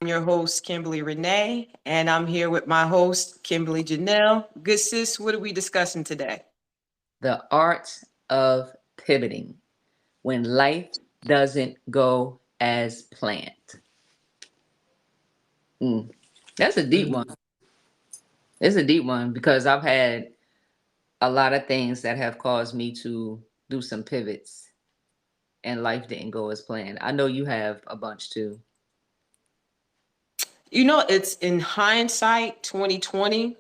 I'm your host, Kimberly Renee, and I'm here with my host, Kimberly Janelle. Good sis, what are we discussing today? The art of pivoting when life doesn't go as planned. Mm, that's a deep one. Mhm. It's a deep one because I've had a lot of things that have caused me to do some pivots and life didn't go as planned. I know you have a bunch too. It's in hindsight, 2020.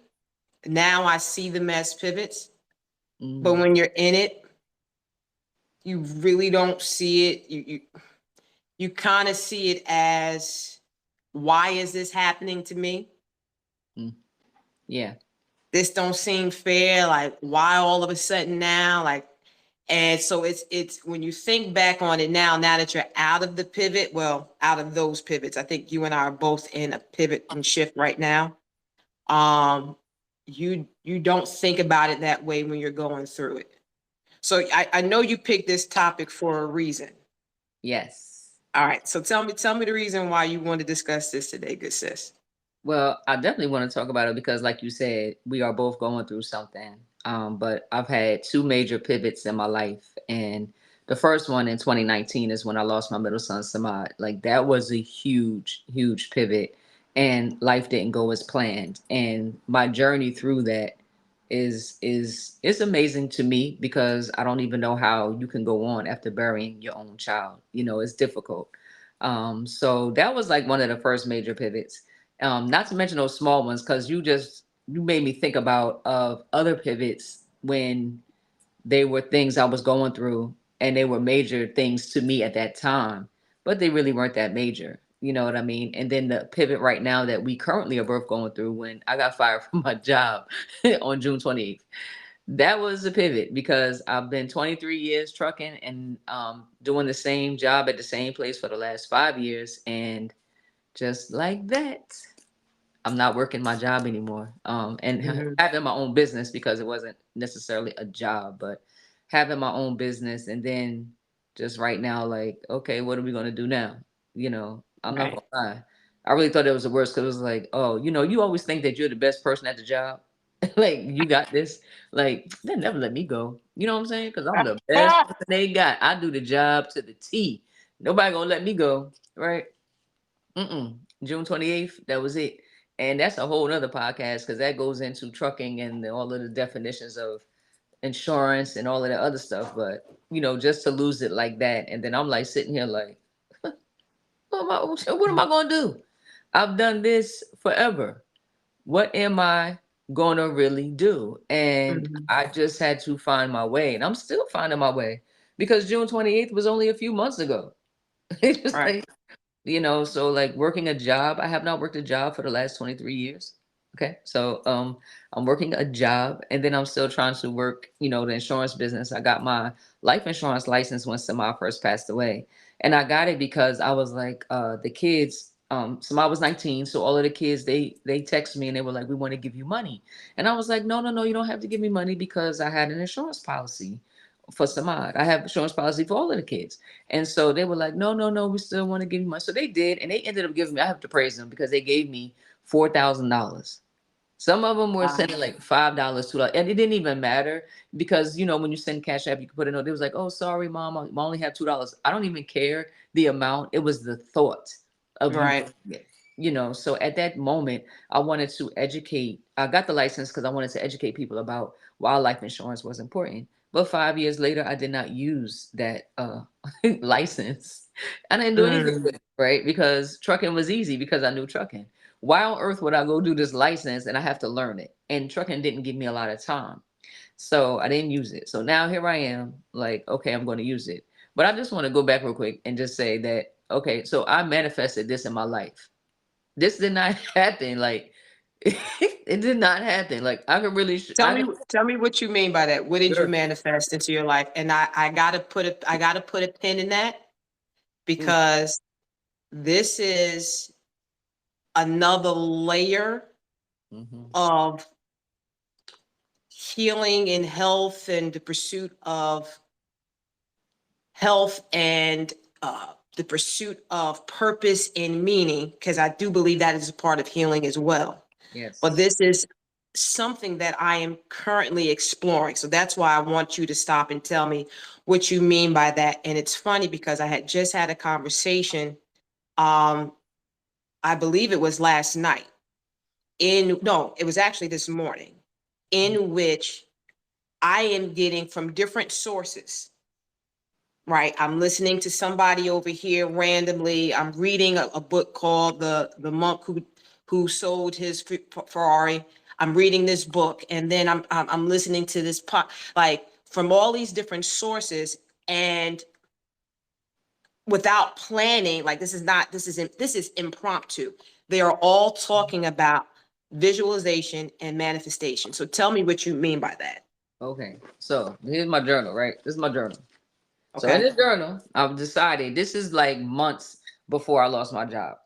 Now I see them as pivots, but Mm, when you're in it, you really don't see it. You kind of see it as, why is this happening to me? mm, yeah. This don't seem fair. Like, why all of a sudden now? Like, and so it's when you think back on it now that you're out of the pivot, well, out of those pivots, I think you and I are both in a pivot and shift right now. Um, you don't think about it that way when you're going through it. So I know you picked this topic for a reason. Yes. All right. So tell me the reason why you want to discuss this today, good sis. Well, I definitely want to talk about it because, like you said, we are both going through something. But I've had two major pivots in my life, and the first one in 2019 is when I lost my middle son, Samad. Like that was a huge, huge pivot, and life didn't go as planned. And my journey through that is amazing to me because I don't even know how you can go on after burying your own child. It's difficult. So that was like one of the first major pivots, not to mention those small ones, because you made me think about of other pivots when they were things I was going through and they were major things to me at that time, but they really weren't that major. You know what I mean? And then the pivot right now that we currently are both going through when I got fired from my job on June 28th. That was a pivot because I've been 23 years trucking and doing the same job at the same place for the last 5 years. And just like that, I'm not working my job anymore. And Mhm. having my own business because it wasn't necessarily a job, but having my own business. And then just right now, like, okay, what are we going to do now? I'm not Right. going to lie. I really thought it was the worst because it was like, oh, you always think that you're the best person at the job. Like, you got this. Like, they never let me go. You know what I'm saying? Because I'm the best person they got. I do the job to the T. Nobody going to let me go. Right. June 28th, that was it. And that's a whole nother podcast because that goes into trucking and all of the definitions of insurance and all of the other stuff. But, just to lose it like that. And then I'm like sitting here like, what am I going to do? I've done this forever. What am I going to really do? And Mhm. I just had to find my way. And I'm still finding my way because June 28th was only a few months ago. It's just Right. like, so like working a job, I have not worked a job for the last 23 years. Okay. So I'm working a job and then I'm still trying to work, the insurance business. I got my life insurance license when Samar first passed away. And I got it because I was like, the kids, Samar was 19. So all of the kids, they texted me and they were like, we want to give you money. And I was like, no, no, no, you don't have to give me money because I had an insurance policy for Samad. I have insurance policy for all of the kids. And so they were like, no, no, no, we still want to give you money. So they did. And they ended up giving me, I have to praise them because they gave me $4,000. Some of them were Wow. sending like $5, $2. And it didn't even matter because, when you send Cash App, you can put it on. They was like, oh, sorry, mom, I only have $2. I don't even care the amount. It was the thought of you Right. doing it. So at that moment, I wanted to educate. I got the license because I wanted to educate people about why life insurance was important. But 5 years later, I did not use that license. I didn't do anything with Mm. it, right? Because trucking was easy because I knew trucking. Why on earth would I go do this license and I have to learn it? And trucking didn't give me a lot of time. So I didn't use it. So now here I am, like, okay, I'm going to use it. But I just want to go back real quick and just say that, okay, so I manifested this in my life. This did not happen. Like, it did not happen. Like, I could really, Tell me, tell me what you mean by that. What did you sure. manifest into your life? And I gotta put a pin in that Mm, because this is another layer mhm. of healing and health and the pursuit of health and the pursuit of purpose and meaning, because I do believe that is a part of healing as well. But Yes. this is something that I am currently exploring. So that's why I want you to stop and tell me what you mean by that. And it's funny because I had just had a conversation, um, I believe it was last night, no, it was actually this morning, in which I am getting from different sources, right? I'm listening to somebody over here randomly. I'm reading a book called The Monk Who Sold His Ferrari. I'm reading this book, and then I'm listening to this like from all these different sources, and without planning, like this is impromptu. They are all talking about visualization and manifestation. So tell me what you mean by that. Okay. So here's my journal, right? This is my journal. So in Okay. this journal, I've decided this is like months before I lost my job.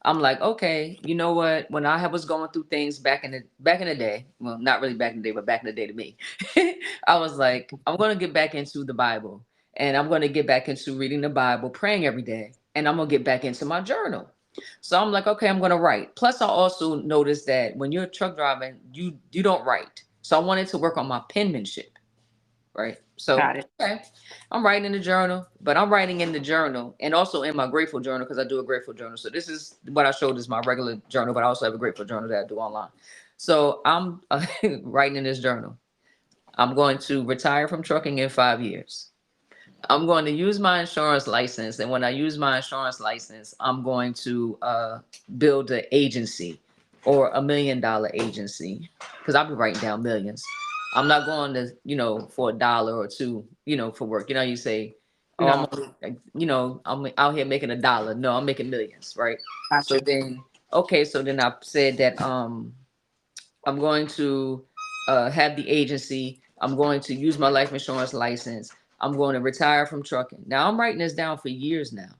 I'm like, okay, you know what? When I was going through things back in the day, well, not really back in the day, but back in the day to me, I was like, I'm gonna get back into the Bible, and I'm gonna get back into reading the Bible, praying every day, and I'm gonna get back into my journal. So I'm like, okay, I'm gonna write. Plus, I also noticed that when you're truck driving, you don't write. So I wanted to work on my penmanship, right? So Got it. okay, I'm writing in the journal, but I'm writing in the journal and also in my grateful journal because I do a grateful journal. So this is what I showed is my regular journal, but I also have a grateful journal that I do online. So I'm writing in this journal. I'm going to retire from trucking in 5 years. I'm going to use my insurance license, and when I use my insurance license, I'm going to build an agency or $1 million agency because I'll be writing down millions. I'm not going to, for $1 or two, for work. You say, oh, I'm, No, only, I'm out here making $1. No, I'm making millions, right? So gotcha. then, okay, so then I said that I'm going to have the agency. I'm going to use my life insurance license. I'm going to retire from trucking. Now I'm writing this down for years now,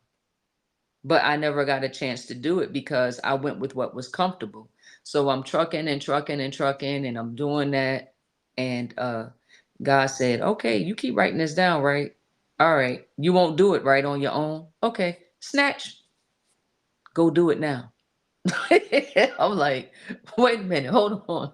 but I never got a chance to do it because I went with what was comfortable. So I'm trucking and trucking and trucking, and I'm doing that. And God said, "Okay, you keep writing this down, right? All right, you won't do it right on your own. Okay, snatch, go do it now." I'm like, wait a minute, hold on.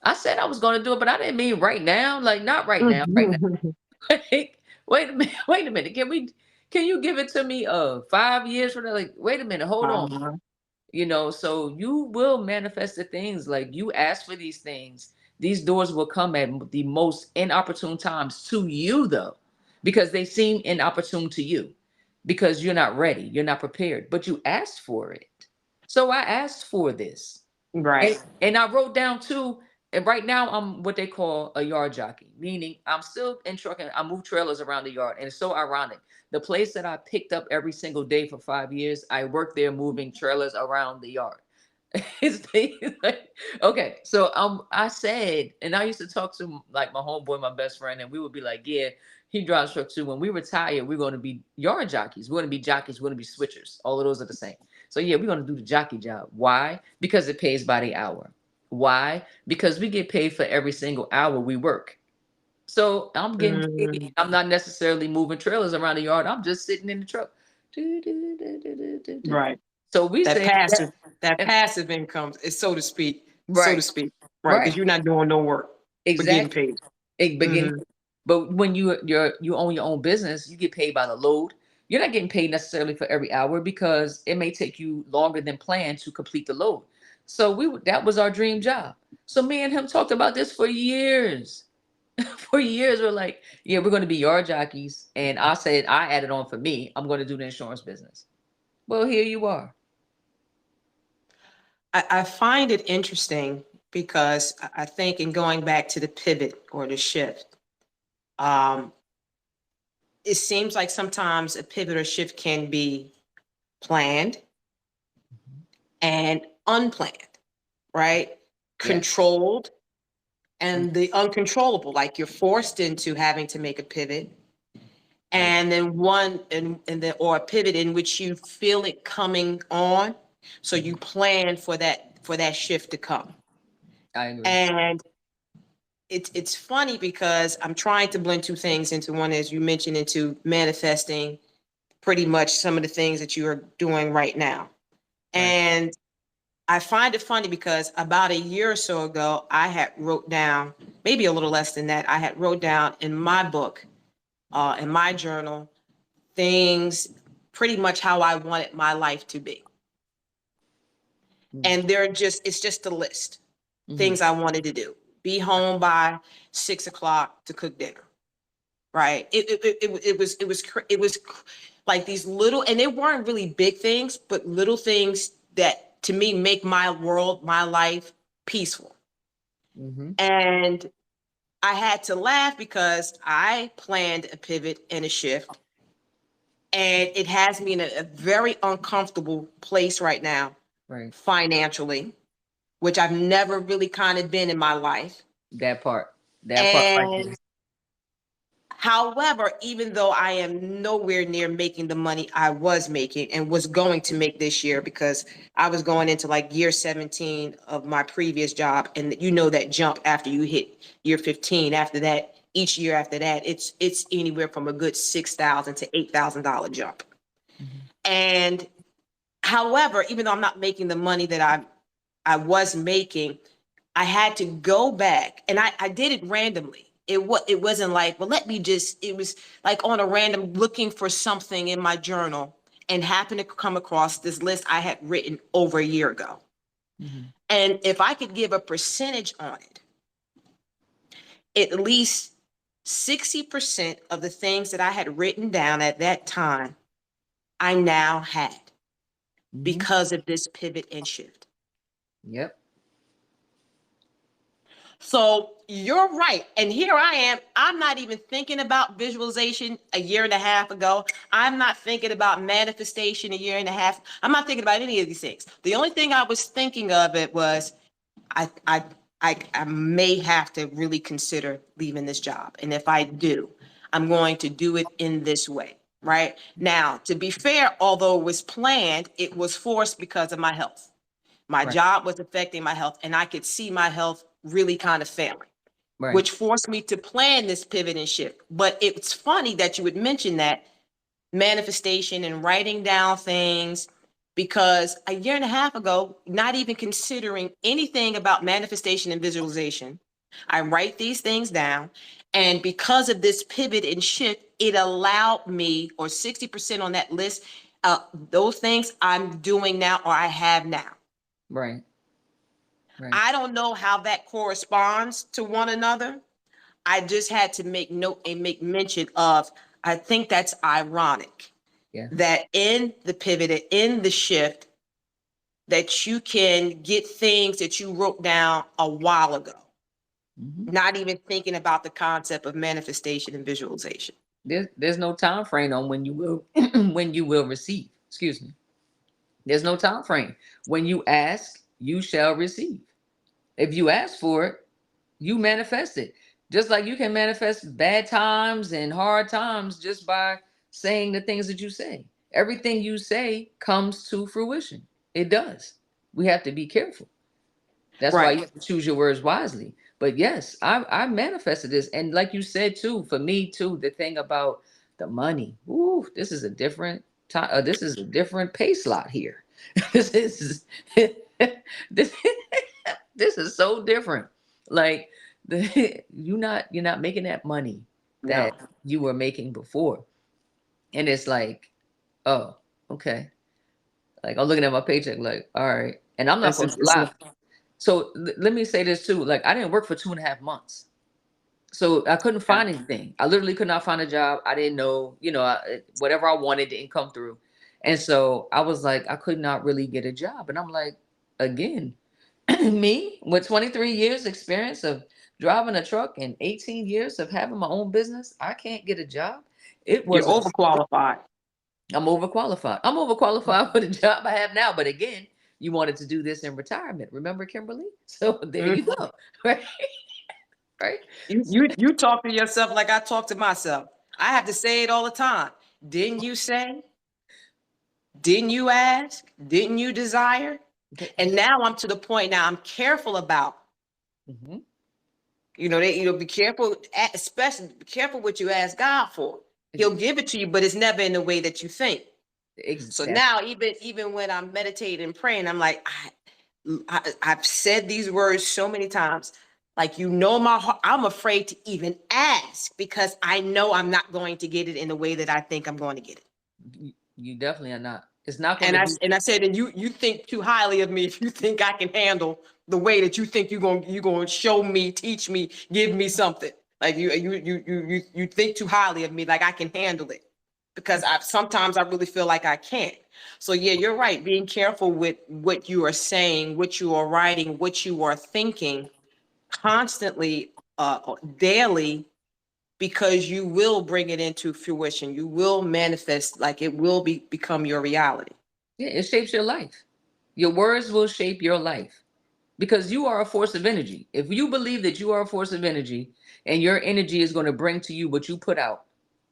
I said I was going to do it, but I didn't mean right now. Like not right now, right now. Like, wait a minute, wait a minute. Can you give it to me 5 years from now? Like, wait a minute, hold on. Uh-huh. So you will manifest the things like you ask for these things. These doors will come at the most inopportune times to you, though, because they seem inopportune to you because you're not ready, you're not prepared, but you asked for it. So I asked for this. Right. And I wrote down too, and right now I'm what they call a yard jockey, meaning I'm still in trucking. I move trailers around the yard. And it's so ironic. The place that I picked up every single day for 5 years, I worked there moving trailers around the yard. Okay, so I said, and I used to talk to like my homeboy, my best friend, and we would be like, yeah, he drives truck too. When we retire, we're going to be yard jockeys. We're going to be jockeys. We're going to be switchers. All of those are the same. So yeah, we're going to do the jockey job. Why? Because it pays by the hour. Why? Because we get paid for every single hour we work. So I'm getting paid. Mm, I'm not necessarily moving trailers around the yard. I'm just sitting in the truck. right. So we That say passive, that, that and- passive income is so to right, speak, right? Because right, you're not doing no work, but getting exactly. paid. Begin, Hmm. but when you own your own business, you get paid by the load. You're not getting paid necessarily for every hour because it may take you longer than planned to complete the load. So that was our dream job. So me and him talked about this for years. For years, we're like, yeah, we're going to be yard jockeys. And I said, I added on for me, I'm going to do the insurance business. Well, here you are. I find it interesting because I think in going back to the pivot or the shift, um, it seems like sometimes a pivot or shift can be planned and unplanned, right? Yes. Controlled and the uncontrollable, like you're forced into having to make a pivot, I and then and then or a pivot in which you feel it coming on, so you plan for that shift to come. I agree. And it's funny because I'm trying to blend two things into one, as you mentioned, into manifesting pretty much some of the things that you are doing right now. Right. And I find it funny because about a year or so ago, I had wrote down, maybe a little less than that, I had wrote down in my book, in my journal, things pretty much how I wanted my life to be. Mm-hmm. And it's just a list, Mm-hmm. things I wanted to do. Be home by 6 o'clock to cook dinner, right? It was like these little, and they weren't really big things, but little things that to me make my world, my life peaceful. Mm-hmm. And I had to laugh because I planned a pivot and a shift, and it has me in a very uncomfortable place right now Right. financially, which I've never really kind of been in my life. That part. That part right there. And however, even though I am nowhere near making the money I was making and was going to make this year, because I was going into like year 17 of my previous job, and you know that jump after you hit year 15, after that, each year after that, it's anywhere from a good $6,000 to $8,000 jump. Mm-hmm. And however, even though I'm not making the money that I was making, I had to go back, and I did it randomly. It wasn't like, well, let me just, it was like on a random looking for something in my journal and happened to come across this list I had written over a year ago. Mm-hmm. And if I could give a percentage on it, at least 60% of the things that I had written down at that time, I now had Mm-hmm. because of this pivot and shift. Yep. So you're right. And here I am. I'm not even thinking about visualization a year and a half ago. I'm not thinking about manifestation a year and a half. I'm not thinking about any of these things. The only thing I was thinking of it was I I I may have to really consider leaving this job. And if I do, I'm going to do it in this way. Right now, to be fair, although it was planned, it was forced because of my health. My Right. job was affecting my health, and I could see my health really kind of failing, Right. which forced me to plan this pivot and shift. But it's funny that you would mention that manifestation and writing down things, because a year and a half ago, not even considering anything about manifestation and visualization, I write these things down. And because of this pivot and shift, it allowed me, or 60% on that list, those things I'm doing now or I have now. Right. Right. I don't know how that corresponds to one another. I just had to make note and make mention of, I think that's ironic Yeah. that in the pivot, in the shift, that you can get things that you wrote down a while ago, Mm-hmm. not even thinking about the concept of manifestation and visualization. There's no time frame on when you will when you will receive. Excuse me. There's no time frame. When you ask, you shall receive. If you ask for it, you manifest it. Just like you can manifest bad times and hard times just by saying the things that you say. Everything you say comes to fruition. It does. We have to be careful. That's why Right. you have to choose your words wisely. But yes, I manifested this. And like you said too, for me too, the thing about the money. Ooh, this is a different time. This is a different pay slot here. this is this this is so different. Like you're not making that money No. that you were making before. And it's like, oh, okay. Like I'm looking at my paycheck, like, all right. And I'm not It's, supposed it's, to it's lie. So let me say this too. Like I didn't work for 2.5 months. So I couldn't yeah. find anything. I literally could not find a job. I didn't know, whatever I wanted didn't come through. And so I was like, I could not really get a job. And I'm like, again, me with 23 years experience of driving a truck and 18 years of having my own business, I can't get a job. It You're was a overqualified. I'm overqualified. I'm overqualified for the job I have now. But again, you wanted to do this in retirement. Remember, Kimberly? So there you Mhm. go. Right? Right? You talk to yourself like I talk to myself. I have to say it all the time. Didn't you say? Didn't you ask? Didn't you desire? And now I'm to the point now I'm careful about, Mhm. be careful, especially be careful what you ask God for. He'll give it to you, but it's never in the way that you think. So That's now, even when I'm meditating and praying, I'm like, I've said these words so many times. Like, my heart, I'm afraid to even ask because I know I'm not going to get it in the way that I think I'm going to get it. you definitely are not. It's not going And to I be. and I said, and you think too highly of me if you think I can handle the way that you think you're gonna show me, teach me, give me something. Like you think too highly of me, like I can handle it. Because I sometimes I really feel like I can't. So yeah, you're right. Being careful with what you are saying, what you are writing, what you are thinking constantly, daily, because you will bring it into fruition. You will manifest, like it will become your reality. Yeah, it shapes your life. Your words will shape your life because you are a force of energy. If you believe that you are a force of energy and your energy is going to bring to you what you put out,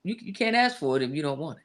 you can't ask for it if you don't want it.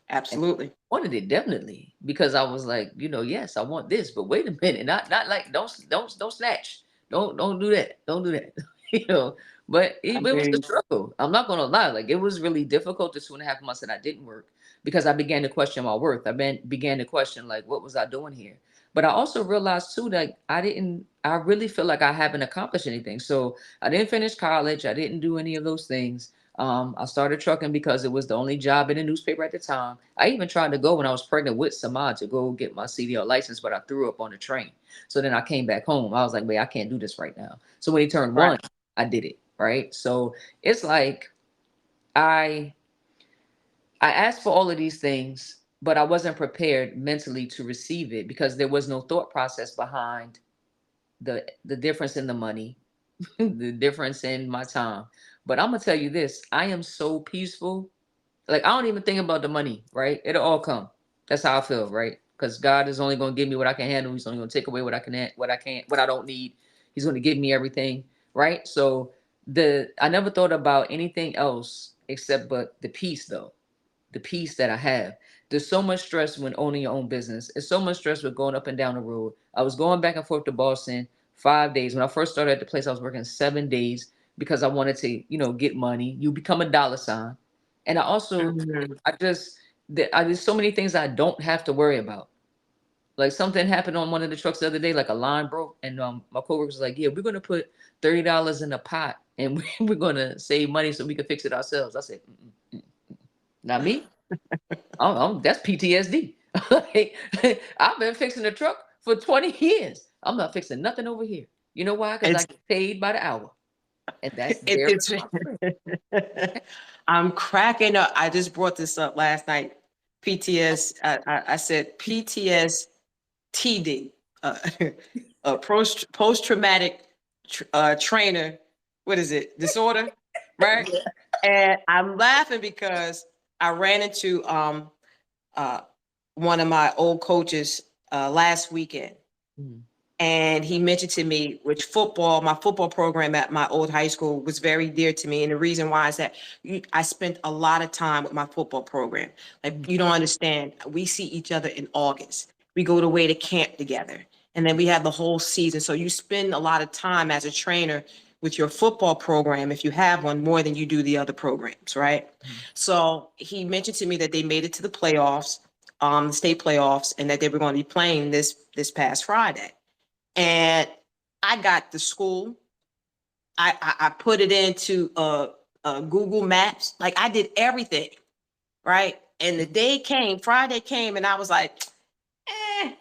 And Absolutely. I wanted it definitely because I was like, yes, I want this, but wait a minute, not like don't snatch, don't do that, don't do that, you know. But I it was hear a you. struggle. I'm not gonna lie, like it was really difficult the 2.5 months that I didn't work because I began to question my worth. Began to question like what was I doing here. But I also realized too that I really feel like I haven't accomplished anything. So I didn't finish college. I didn't do any of those things. I started trucking because it was the only job in the newspaper at the time. I even tried to go when I was pregnant with Samad to go get my CDL license, but I threw up on the train. So then I came back home. I was like, wait, I can't do this right now. So when he turned Right. 1, I did it. Right. So it's like I I asked for all of these things, but I wasn't prepared mentally to receive it because there was no thought process behind the difference in the money, the difference in my time. But I'm gonna tell you this: I am so peaceful. Like I don't even think about the money, right? It'll all come. That's how I feel, right? Because God is only gonna give me what I can handle. He's only gonna take away what I can, what I can't, what I don't need. He's gonna give me everything, right? So I never thought about anything else except but the peace, though the peace that I have. There's so much stress when owning your own business. It's so much stress with going up and down the road. I was going back and forth to Boston 5 days. When I first started at the place, I was working 7 days because I wanted to, get money. You become a dollar sign. And Mhm. I just, there's so many things I don't have to worry about. Like something happened on one of the trucks the other day, like a line broke, and my coworker was like, "Yeah, we're gonna put $30 in a pot, and we're gonna save money so we can fix it ourselves." I said, "Mm-mm, not me. That's PTSD. Like, I've been fixing the truck for 20 years. I'm not fixing nothing over here. You know why? Because I It's get paid by the hour. And that's it, their it's responsibility. I'm cracking up. I just brought this up last night. PTS. I said PTSD. Uh, post traumatic trainer. What is it? Disorder, right? Yeah. And I'm laughing because I ran into uh one of my old coaches last weekend, Mhm. and he mentioned to me which my football program at my old high school was very dear to me. And the reason why is that I spent a lot of time with my football program. Like, Mhm. you don't understand, we see each other in August, we go away to camp together, and then we have the whole season. So you spend a lot of time as a trainer with your football program, if you have one, more than you do the other programs, right? Mhm. So he mentioned to me that they made it to the playoffs, the state playoffs, and that they were going to be playing this past Friday. And I got the school. I put it into Google Maps. Like, I did everything, right? And the day came, Friday came, and I was like, eh,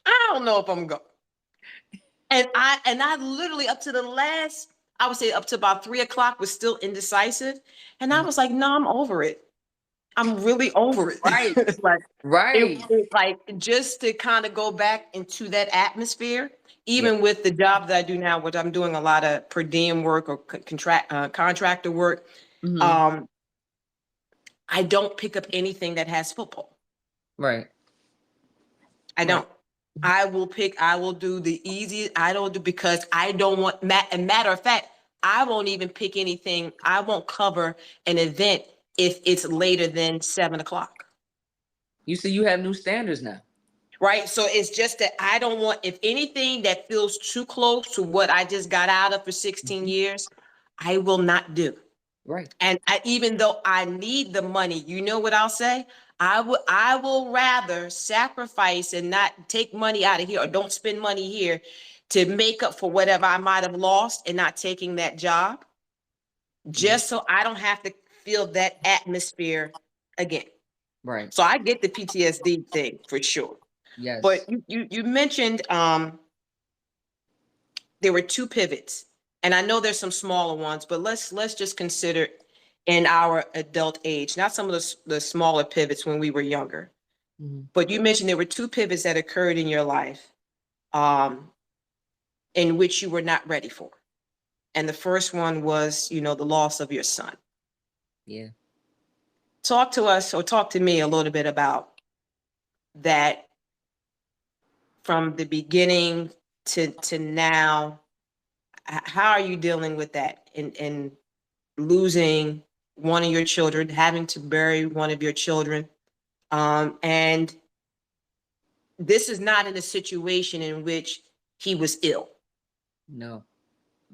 I don't know if I'm going. And I literally up to the last, I would say up to about 3 o'clock was still indecisive. And I Mhm. was like, no, I'm over it. I'm really over Right. it. Like, Right. like just to kind of go back into that atmosphere, Yeah. even with the job that I do now, which I'm doing a lot of per diem work or contractor work. Hmm. Um, I don't pick up anything that has football. Right. I Right. don't. I will do the easy. I don't do because I don't want, and matter of fact, I won't even pick anything. I won't cover an event if it's later than 7 o'clock. You see, you have new standards now. Right. So it's just that I don't want, if anything that feels too close to what I just got out of for 16 Mhm. years, I will not do. Right. And even though I need the money, you know what I'll say? I will rather sacrifice and not take money out of here or don't spend money here to make up for whatever I might have lost and not taking that job, Yeah. just so I don't have to feel that atmosphere again. Right. So I get the PTSD thing for sure. But Yes. you mentioned there were two pivots, and I know there's some smaller ones, but let's just consider in our adult age, not some of the smaller pivots when we were younger. Mhm. But you mentioned there were two pivots that occurred in your life, um, in which you were not ready for. And the first one was, the loss of your son. Yeah. Talk to us, or talk to me a little bit about that, from the beginning to now. How are you dealing with that, in losing one of your children, having to bury one of your children? And this is not in a situation in which he was ill. No.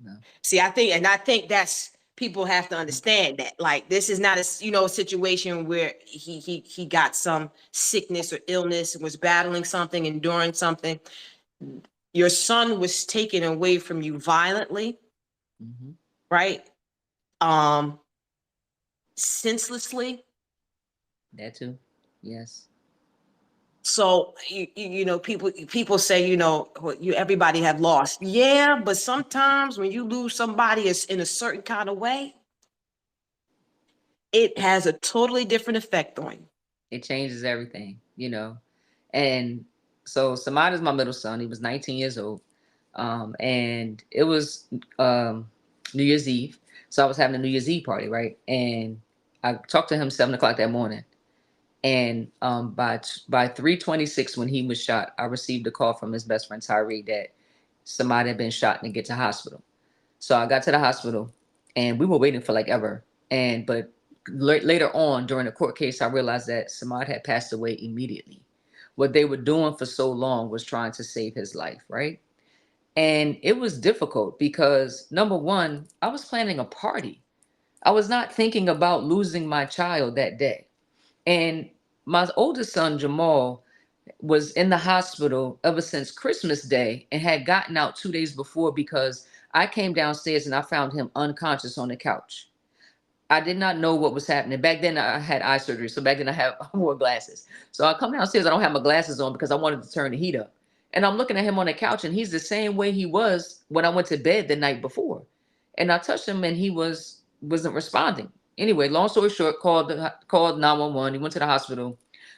No. See, I think that's, people have to understand that. Like, this is not a situation where he got some sickness or illness and was battling something, enduring something. Your son was taken away from you violently, Hmm. right? Um, Senselessly. That too. Yes. So people say, well, everybody have lost. Yeah, but sometimes when you lose somebody is in a certain kind of way, it has a totally different effect on you. It changes everything, you know. And so Samad is my middle son. He was 19 years old. And it was New Year's Eve. So I was having a New Year's Eve party, right? And I talked to him 7 o'clock that morning. And by 3:26 when he was shot, I received a call from his best friend Tyree that somebody had been shot and get to hospital. So I got to the hospital, and we were waiting for like ever. And but later on during the court case, I realized that Samad had passed away immediately. What they were doing for so long was trying to save his life, right? And it was difficult because number one, I was planning a party. I was not thinking about losing my child that day. And my oldest son, Jamal, was in the hospital ever since Christmas Day and had gotten out 2 days before because I came downstairs and I found him unconscious on the couch. I did not know what was happening. Back then I had eye surgery. So back then I wore glasses. So I come downstairs, I don't have my glasses on because I wanted to turn the heat up. And I'm looking at him on the couch and he's the same way he was when I went to bed the night before. And I touched him and he wasn't responding. Anyway, long story short, called 911. He went to the hospital.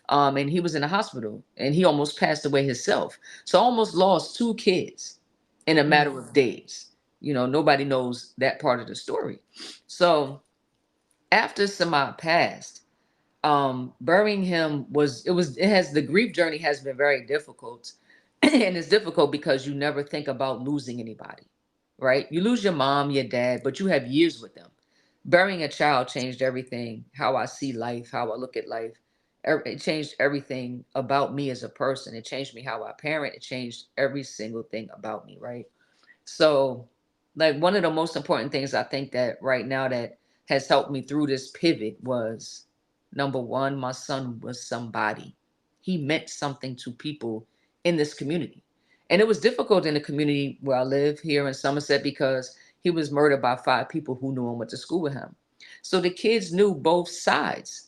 And he was in the hospital and he almost passed away himself. So I almost lost two kids in a matter of days. Nobody knows that part of the story. So after Samad passed, burying him it has the grief journey has been very difficult. And it's difficult because you never think about losing anybody, right? You lose your mom, your dad, but you have years with them. Burying a child changed everything, how I see life, how I look at life. It changed everything about me as a person. It changed me how I parent. It changed every single thing about me, right? So, like, one of the most important things I think that right now that has helped me through this pivot was, number one, my son was somebody. He meant something to people in this community. And it was difficult in the community where I live here in Somerset because he was murdered by 5 people who knew him, went to school with him. So the kids knew both sides.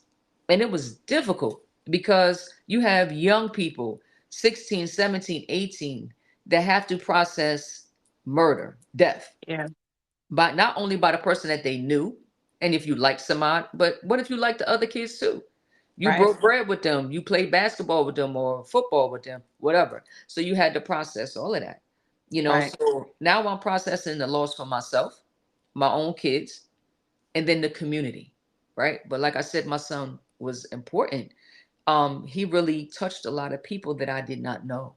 And it was difficult because you have young people, 16, 17, 18, that have to process murder, death, Yeah, but not only by the person that they knew, and if you like somebody, but what if you like the other kids too? You right, broke bread with them, you played basketball with them or football with them, whatever. So you had to process all of that. right, So now I'm processing the loss for myself, my own kids, and then the community, right? But like I said, my son was important. He really touched a lot of people that I did not know.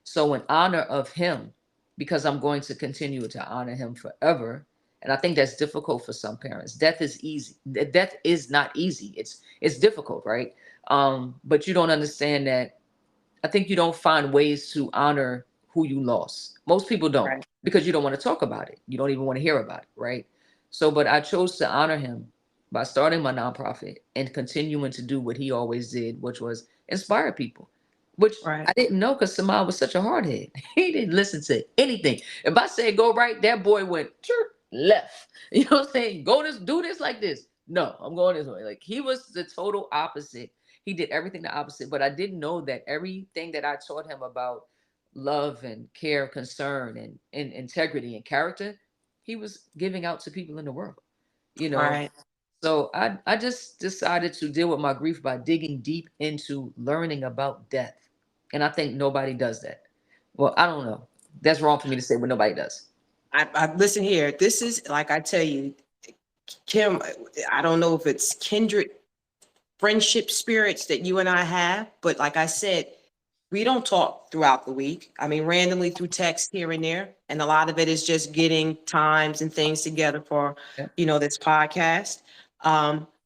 So, in honor of him, because I'm going to continue to honor him forever, and I think that's difficult for some parents. Death is easy. Death is not easy. It's difficult, right? But you don't understand that. I think you don't find ways to honor who you lost. Most people don't right. because you don't want to talk about it. You don't even want to hear about it, right? So, but I chose to honor him by starting my nonprofit and continuing to do what he always did, which was inspire people, which Right. I didn't know because Samal was such a hardhead. He didn't listen to anything. If I said go right, that boy went left. You know what I'm saying? Go this, do this like this. No, I'm going this way. Like he was the total opposite. He did everything the opposite, but I didn't know that everything that I taught him about love and care, concern, and integrity and character, he was giving out to people in the world, you know. Right. So I just decided to deal with my grief by digging deep into learning about death. And I think nobody does that. Well, I don't know. That's wrong for me to say, but nobody does. I listen here. This is like I tell you, Kim. I don't know if it's kindred friendship spirits that you and I have, but like I said, we don't talk throughout the week. I mean, randomly through text here and there, and a lot of it is just getting times and things together for, Yeah. this podcast.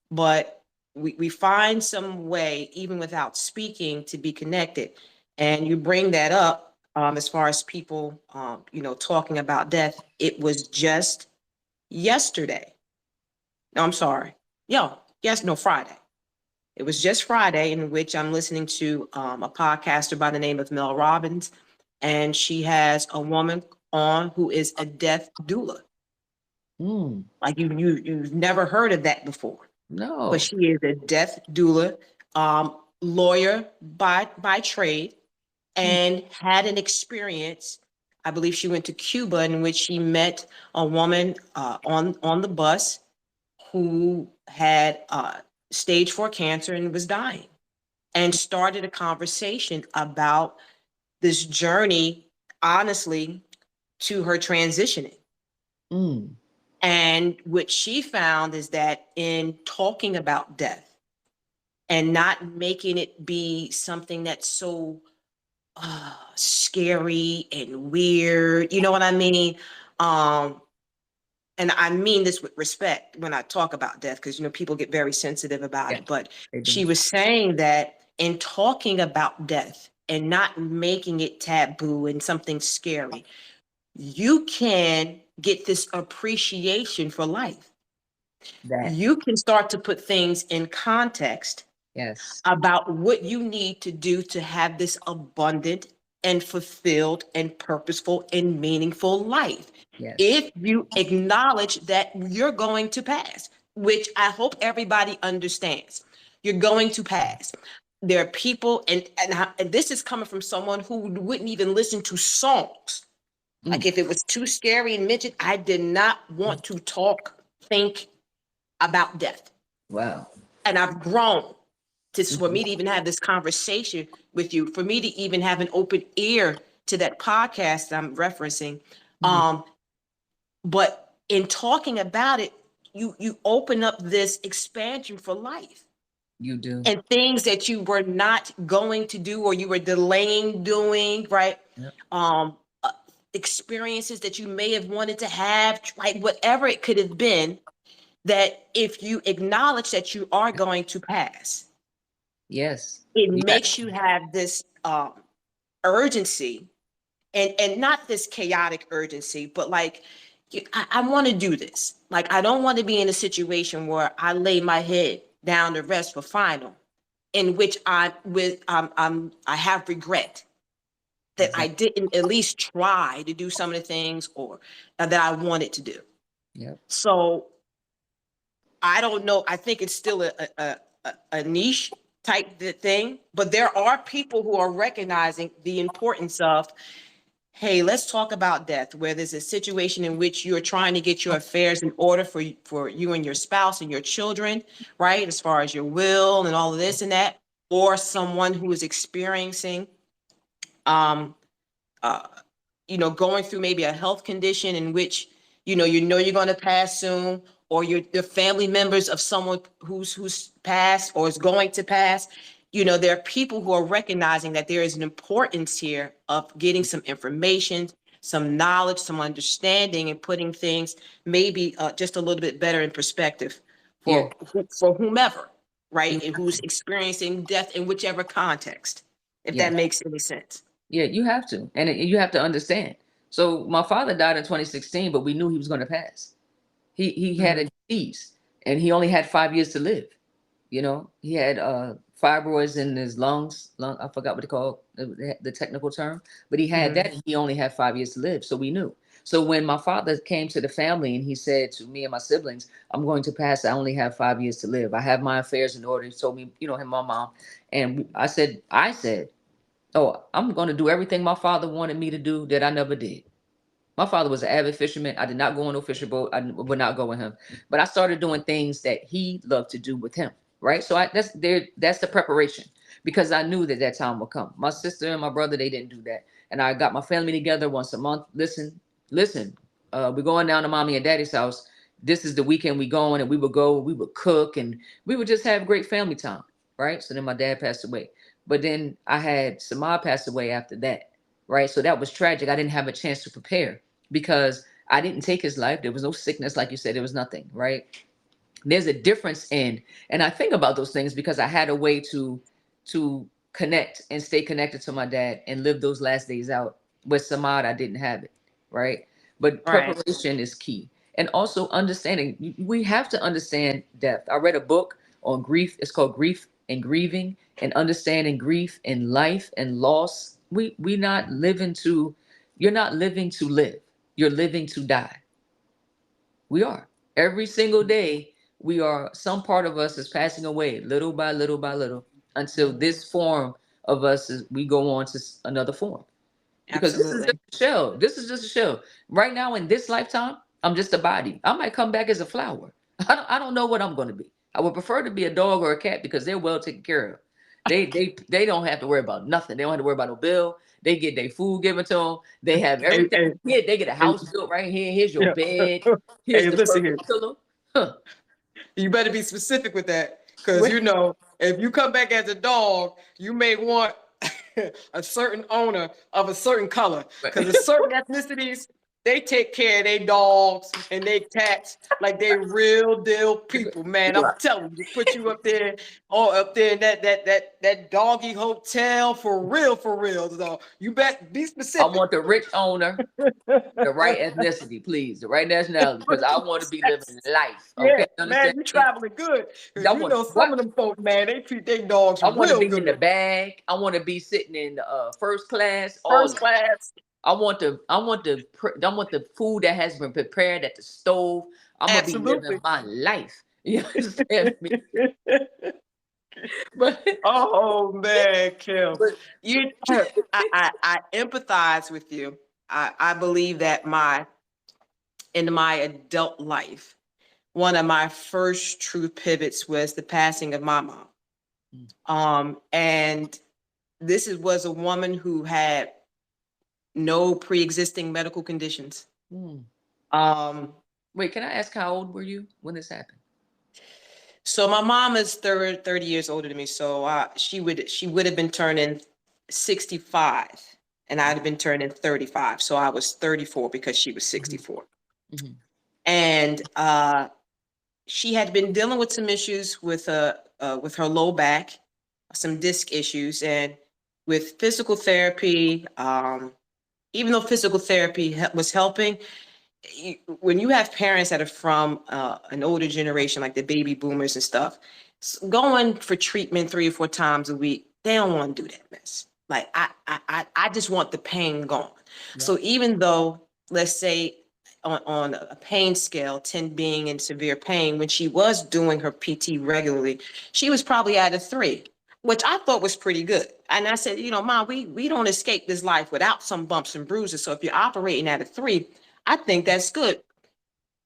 But we find some way, even without speaking, to be connected. And you bring that up, as far as people, talking about death. It was just yesterday. No, I'm sorry. Yeah, yes, no, Friday. It was just Friday in which I'm listening to, a podcaster by the name of Mel Robbins, and she has a woman on who is a death doula. Mm, Like you've never heard of that before, but no. she is a death doula, lawyer by trade, Mm, and had an experience. I believe she went to Cuba in which she met a woman, on the bus, who had, stage 4 cancer and was dying, and started a conversation about this journey, honestly, to her transitioning. mm, And what she found is that in talking about death and not making it be something that's so, scary and weird, you know what I mean? Um, and I mean this with respect when I talk about death, because people get very sensitive about yeah, it. But they do. she was saying that in talking about death and not making it taboo and something scary, you can get this appreciation for life. That. You can start to put things in context Yes. about what you need to do to have this abundant and fulfilled and purposeful and meaningful life. Yes. If you acknowledge that you're going to pass, which I hope everybody understands, you're going to pass. There are people, and this is coming from someone who wouldn't even listen to songs. Mm, Like if it was too scary and mentioned, I did not want to talk, think about death. wow. And I've grown for Mhm, me to even have this conversation with you, for me to even have an open ear to that podcast I'm referencing. mhm. Um, but in talking about it, you open up this expansion for life You do. and things that you were not going to do or you were delaying doing, right? Yep. Um, experiences that you may have wanted to have, like whatever it could have been, that if you acknowledge that you are going to pass, Yes. it You got. makes you have this, urgency, and not this chaotic urgency, but like I want to do this. Like I don't want to be in a situation where I lay my head down to rest for final, in which I have regret that I Exactly. didn't at least try to do some of the things or that I wanted to do. Yep. So I don't know. I think it's still a niche type thing, but there are people who are recognizing the importance of, hey, let's talk about death, where there's a situation in which you're trying to get your affairs in order for you and your spouse and your children, right? As far as your will and all of this and that, or someone who is experiencing, um, uh, going through maybe a health condition in which, you're going to pass soon, or the family members of someone who's passed or is going to pass. There are people who are recognizing that there is an importance here of getting some information, some knowledge, some understanding, and putting things maybe, just a little bit better in perspective Yeah. for whomever, right, and who's Exactly. experiencing death in whichever context, if that Yes. makes any sense. Yeah, you have to. And you have to understand. So my father died in 2016, but we knew he was going to pass. He had Mhm. a disease, and he only had 5 years to live. You know, he had fibroids in his lungs. I forgot what they call the technical term, but he had Mhm. that. And he only had 5 years to live, so we knew. So when my father came to the family and he said to me and my siblings, "I'm going to pass. I only have 5 years to live. I have my affairs in order." He told me, you know, him, my mom, and I said, "Oh, I'm going to do everything my father wanted me to do that I never did." My father was an avid fisherman. I did not go on no fishing boat. I would not go with him. But I started doing things that he loved to do with him. Right. So that's there. That's the preparation, because I knew that that time would come. My sister and my brother, they didn't do that. And I got my family together once a month. Listen, we're going down to mommy and daddy's house. This is the weekend we going, and we would cook, and we would just have great family time. Right. So then my dad passed away. But then I had Samad pass away after that. Right. So that was tragic. I didn't have a chance to prepare because I didn't take his life. There was no sickness, like you said, there was nothing, right? There's a difference in, and I think about those things because I had a way to connect and stay connected to my dad and live those last days out. With Samad, I didn't have it, right? But Right. preparation is key. And also understanding, we have to understand depth. I read a book on grief. It's called Grief and Grieving, and understanding grief and life and loss. We not living to, you're not living to live. You're living to die. We are. Every single day, we are, some part of us is passing away little by little by little until Mhm. this form of us is, we go on to another form. Because this is just Absolutely. a shell. This is just a shell. Right now in this lifetime, I'm just a body. I might come back as a flower. I don't know what I'm going to be. I would prefer to be a dog or a cat because they're well taken care of. They don't have to worry about nothing. They don't have to worry about no bill. They get their food given to them. They have Hey, everything. hey, Here, they get a hey, house built right here. Here's your yeah. bed. Here's Hey, the listen here. perfect pillow. Huh. You better be specific with that, because Wait, you know, if you come back as a dog, you may want a certain owner of a certain color, because wait. there's certain ethnicities, they take care of their dogs and their cats like they real deal people, man. I'm telling you, put you up there, or up there in that doggy hotel for real. So you bet be I specific. want the rich owner, the right ethnicity, please, the right nationality, because I want to be living life. Yeah, Okay, you man, understand you me? traveling good. I Because you want know some what? of them folks, man, they treat their dogs I want to real be in the good. bag. I want to be sitting in the first class. All First of it. class. I want the food that has been prepared at the stove. I'm gonna be living Absolutely. my life. You understand me? But Oh man, Kim. but You I empathize with you. I believe that in my adult life, one of my first true pivots was the passing of my mom. And was a woman who had no pre-existing medical conditions. Hmm. Um, Wait, can I ask how old were you when this happened? so my mom is 30 years older than me. So she would have been turning 65 and I'd have been turning 35. So I was 34 because she was Hmm. 64. Hmm. And she had been dealing with some issues with her low back, some disc issues, and with physical therapy. Even though physical therapy was helping, when you have parents that are from an older generation, like the baby boomers and stuff, going for treatment 3 or 4 times a week, they don't want to do that mess. Like I just want the pain gone. Yeah. So even though, let's say, on a pain scale, 10 being in severe pain, when she was doing her PT regularly, she was probably at a 3, which I thought was pretty good. And I said, Mom, we don't escape this life without some bumps and bruises. So if you're operating at a 3, I think that's good.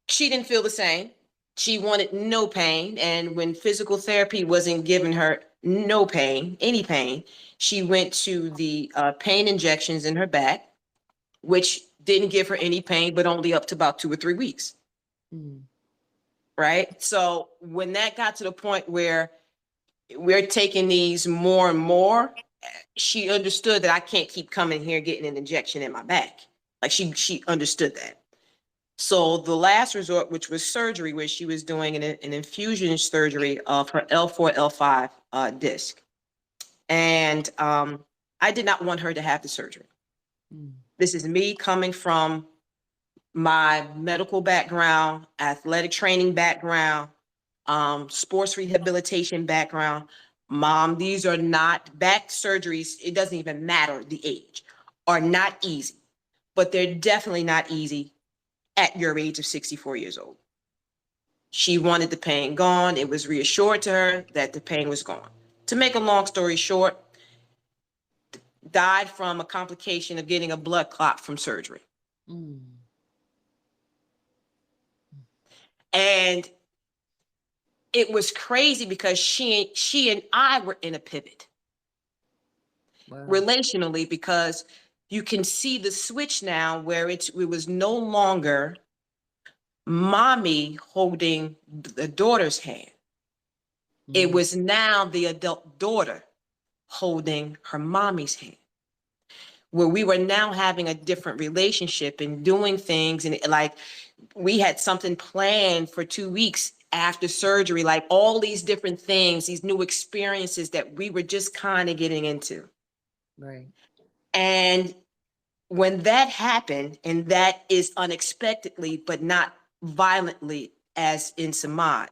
She didn't feel the same. She wanted no pain. And when physical therapy wasn't giving her no pain, any pain, she went to the pain injections in her back, which didn't give her any pain, but only up to about 2 or 3 weeks. Mm. Right. So when that got to the point where we're taking these more and more, she understood that I can't keep coming here getting an injection in my back. Like she understood that. So the last resort, which was surgery, where she was doing an infusion surgery of her L4, L5 disc. And I did not want her to have the surgery. Mm. This is me coming from my medical background, athletic training background, sports rehabilitation background. Mom, these are not back surgeries. It doesn't even matter the age, are not easy, but they're definitely not easy at your age of 64 years old. She wanted the pain gone. It was reassured to her that the pain was gone. To make a long story short, died from a complication of getting a blood clot from surgery. Mm. And it was crazy because she and I were in a pivot Wow. relationally, because you can see the switch now where it was no longer mommy holding the daughter's hand. It Mm. was now the adult daughter holding her mommy's hand, where we were now having a different relationship and doing things. And like we had something planned for 2 weeks after surgery, like all these different things, these new experiences that we were just kind of getting into. Right. And when that happened, and that is unexpectedly, but not violently as in Samad,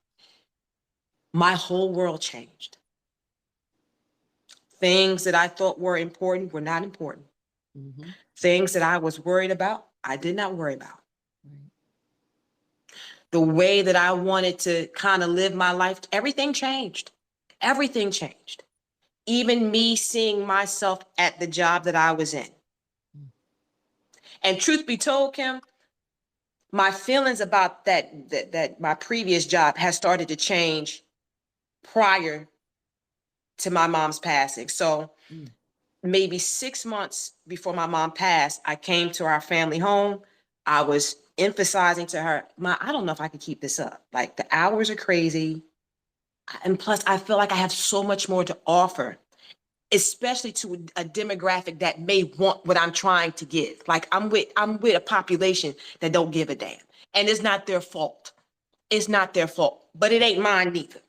my whole world changed. Things that I thought were important were not important. Mm-hmm. Things that I was worried about, I did not worry about. Right. The way that I wanted to kind of live my life, everything changed. Everything changed. Even me seeing myself at the job that I was in. Mm. And truth be told, Kim, my feelings about that my previous job has started to change prior to my mom's passing. So Mm. maybe 6 months before my mom passed, I came to our family home. I was emphasizing to her, Ma, I don't know if I can keep this up. Like the hours are crazy. And plus, I feel like I have so much more to offer, especially to a demographic that may want what I'm trying to give. Like I'm with a population that don't give a damn. And it's not their fault. It's not their fault, but it ain't mine neither.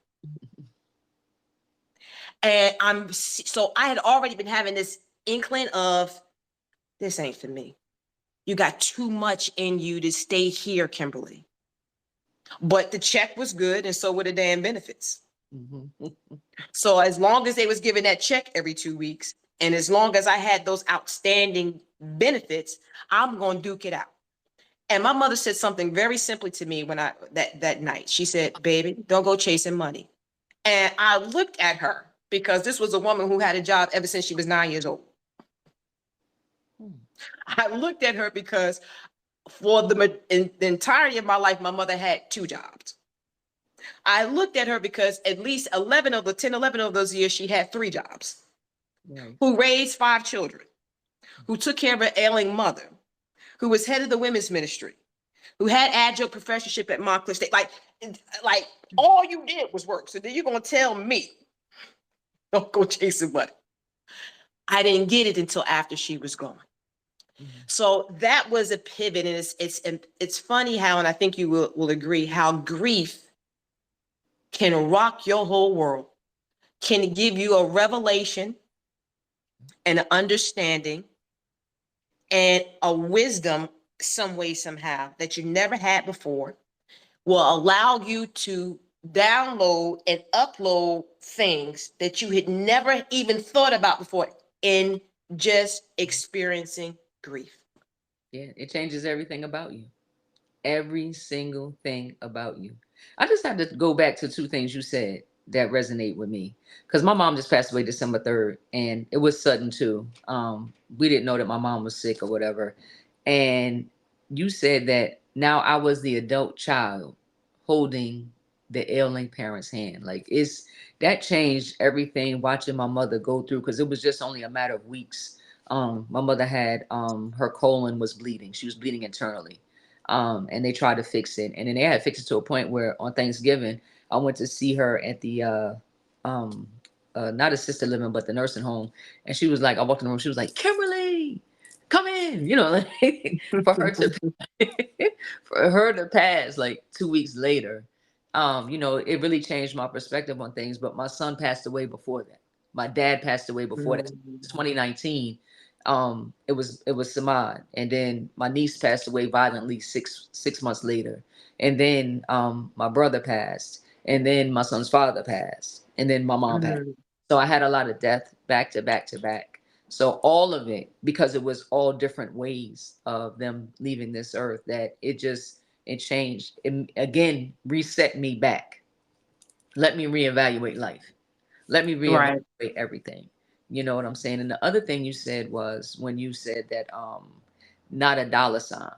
And so I had already been having this inkling of this ain't for me. You got too much in you to stay here, Kimberly. But the check was good, and so were the damn benefits. Mm-hmm. So as long as they was giving that check every 2 weeks, and as long as I had those outstanding benefits, I'm gonna duke it out. And my mother said something very simply to me when I that night. She said, "Baby, don't go chasing money." And I looked at her because this was a woman who had a job ever since she was 9 years old. Mm. I looked at her because for the entirety of my life, my mother had two jobs. I looked at her because at least 11 of the 10, 11 of those years, she had three jobs, Right. who raised five children, who took care of her ailing mother, who was head of the women's ministry, who had adjunct professorship at Montclair State. Like all you did was work. So then you're going to tell me, don't go chasing money. I didn't get it until after she was gone. Mm-hmm. So that was a pivot, and it's funny how, and I think you will agree, how grief can rock your whole world, can give you a revelation and an understanding and a wisdom some way, somehow that you never had before, will allow you to download and upload things that you had never even thought about before in just experiencing grief. Yeah, it changes everything about you. Every single thing about you. I just had to go back to two things you said that resonate with me. Because my mom just passed away December 3rd, and it was sudden too. We didn't know that my mom was sick or whatever. And you said that now I was the adult child holding the ailing parent's hand. Like it's that changed everything watching my mother go through because it was just only a matter of weeks. My mother had her colon was bleeding. She was bleeding internally, and they tried to fix it, and then they had fixed it to a point where on Thanksgiving I went to see her at the um, not assisted living but the nursing home, and she was like, I walked in the room, she was like, Kimberly, come in, you know, like, for her to for her to pass like 2 weeks later. You know, it really changed my perspective on things. But my son passed away before that. My dad passed away before that. Mm. 2019. It was Samad, and then my niece passed away violently six months later, and then my brother passed, and then my son's father passed, and then my mom passed. Mhm. So I had a lot of death back to back to back. So all of it, because it was all different ways of them leaving this earth, that it changed. It again reset me back. Let me reevaluate life. Let me Right, reevaluate everything. You know what I'm saying? And the other thing you said was when you said that not a dollar sign.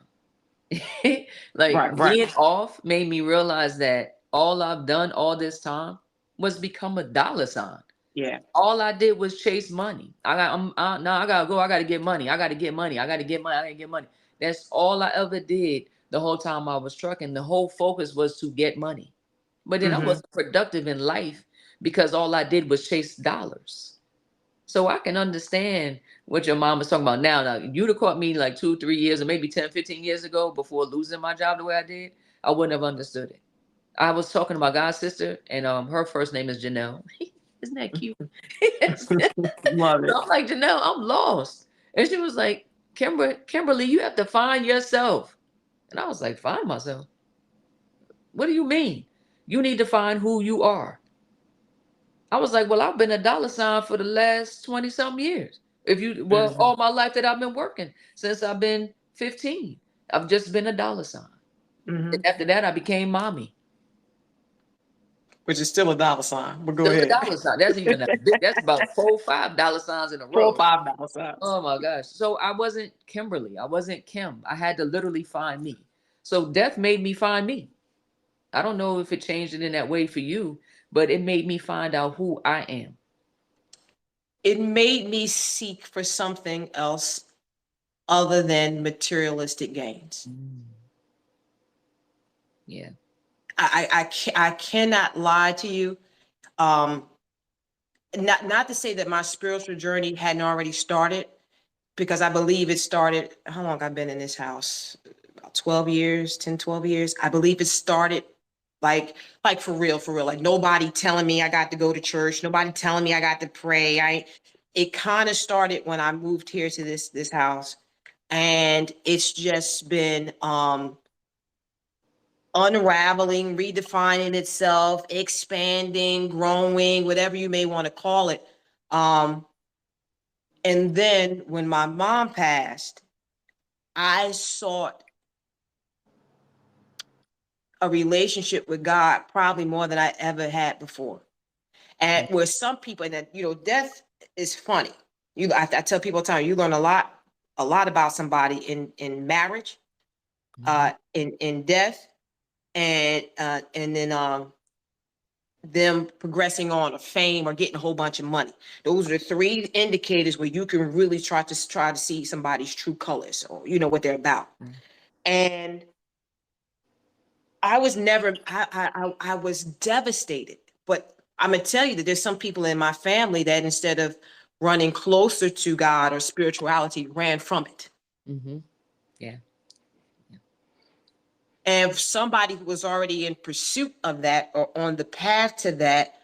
Like right. being off made me realize that all I've done all this time was become a dollar sign. Yeah. All I did was chase money. Now I gotta go. I gotta get money. I gotta get money. I gotta get money. I gotta get money. That's all I ever did the whole time I was trucking. The whole focus was to get money. But then I Hmm. wasn't productive in life because all I did was chase dollars. So I can understand what your mom was talking about now. Now, you'd have caught me like 2, 3 years or maybe 10, 15 years ago before losing my job the way I did. I wouldn't have understood it. I was talking to my god sister, and her first name is Janelle. Isn't that cute? Love So it. I'm like, Janelle, I'm lost. And she was like, Kimberly, you have to find yourself. And I was like, find myself? What do you mean? You need to find who you are. I was like, well, I've been a dollar sign for the last 20 something years. Well, Hmm. all my life that I've been working since I've been 15, I've just been a dollar sign. Hmm. And after that, I became mommy. Which is still a dollar sign, but go Still a ahead. dollar sign. That's even a big, that's about four, $5 signs in a Four, row. $5 signs. Oh my gosh. So I wasn't Kimberly. I wasn't Kim. I had to literally find me. So death made me find me. I don't know if it changed it in that way for you, but it made me find out who I am. It made me seek for something else other than materialistic gains. Mm. Yeah. I cannot lie to you. Um, not to say that my spiritual journey hadn't already started, because I believe it started. How long I've been in this house? About 12 years, 10, 12 years. I believe it started like for real, for real. Like nobody telling me I got to go to church, nobody telling me I got to pray. It kind of started when I moved here to this house. And it's just been unraveling, redefining itself, expanding, growing, whatever you may want to call it. Um, and then when my mom passed, I sought a relationship with God probably more than I ever had before. And where some people, and that, death is funny. I tell people all the time, you learn a lot about somebody in marriage, Mhm. in death, and then them progressing on or fame or getting a whole bunch of money. Those are the three indicators where you can really try to see somebody's true colors, or what they're about. Mm. And I was never I was devastated. But I'm gonna tell you that there's some people in my family that instead of running closer to God or spirituality, ran from it. Mhm. Yeah. And somebody who was already in pursuit of that or on the path to that,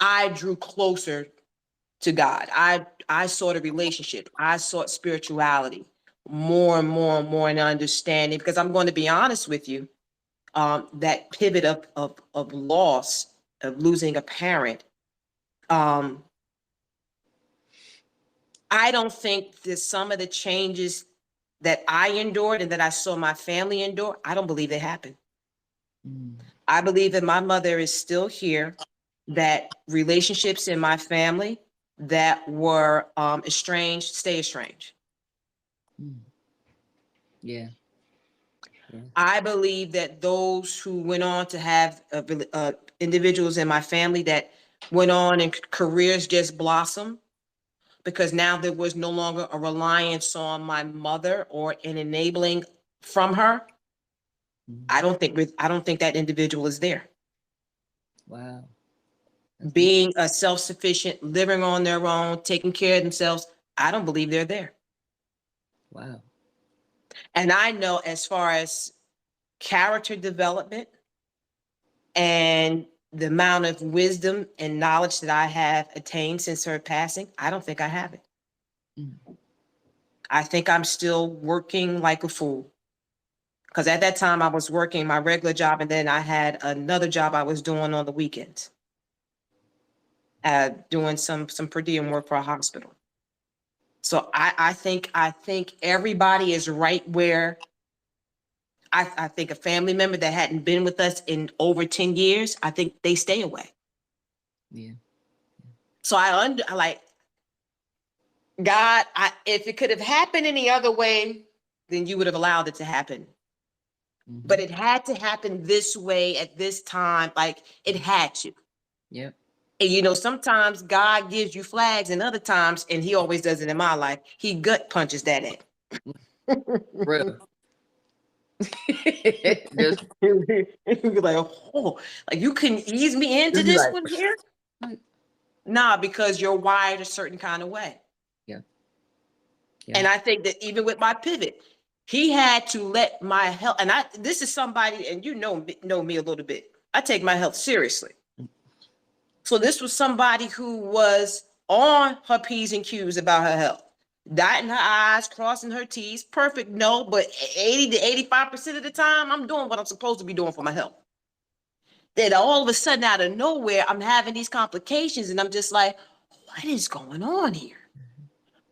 I drew closer to God. I sought a relationship. I sought spirituality more and more and more, and understanding. Because I'm going to be honest with you, that pivot of loss, of losing a parent, um, I don't think that some of the changes that I endured and that I saw my family endure, I don't believe they happened. Mm. I believe that my mother is still here, that relationships in my family that were estranged stay estranged. Mm. Yeah. Yeah. I believe that those who went on to have individuals in my family that went on and careers just blossom, because now there was no longer a reliance on my mother or an enabling from her. Mm. I don't think that individual is there. Wow. That's deep. Being a self-sufficient, living on their own, taking care of themselves, I don't believe they're there. Wow. And I know, as far as character development and the amount of wisdom and knowledge that I have attained since her passing, I don't think I have it. Mm. I think I'm still working like a fool. Because at that time I was working my regular job and then I had another job I was doing on the weekends, doing some per diem work for a hospital. So I think everybody is right where I think a family member that hadn't been with us in over 10 years, I think they stay away. Yeah. So I like God, if it could have happened any other way, then you would have allowed it to happen. But it had to happen this way at this time. Like it had to. Yep. And sometimes God gives you flags and other times, and he always does it in my life, he gut punches that in. Real. Just You're like, oh, like you can ease me into be this like, one here? Nah, because you're wired a certain kind of way. yeah. And I think that even with my pivot, he had to let my health, and this is somebody, and know me a little bit. I take my health seriously. So this was somebody who was on her P's and Q's about her health. Dotting her I's, crossing her T's. Perfect, no, but 80 to 85% of the time, I'm doing what I'm supposed to be doing for my health. Then all of a sudden, out of nowhere, I'm having these complications, and I'm just like, what is going on here?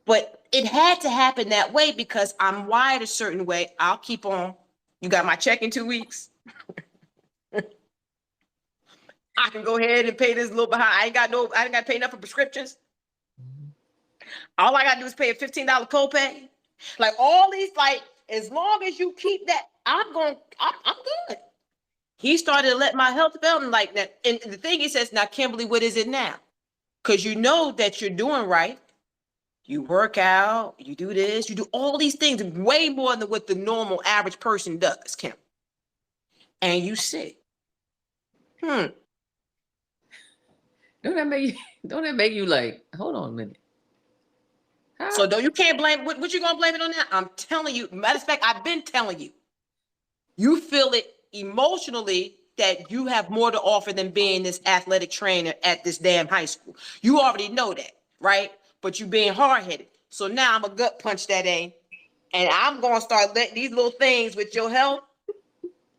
But it had to happen that way because I'm wired a certain way. I'll keep on. You got my check in 2 weeks. I can go ahead and pay this little behind. I ain't got to pay enough for prescriptions. All I gotta do is pay a $15 copay. Like all these, like, as long as you keep that, I'm good. He started to let my health develop like that. And the thing he says, now, Kimberly, what is it now? Because you know that you're doing right. You work out, you do this, you do all these things way more than what the normal average person does, Kim. And you sick. don't that make you like, hold on a minute. How? So you can't blame what you gonna blame it on that? I'm telling you, matter of fact, I've been telling you. You feel it emotionally that you have more to offer than being this athletic trainer at this damn high school. You already know that, right? But you being hard-headed. So now I'm a gut punch that ain't. And I'm gonna start letting these little things with your health.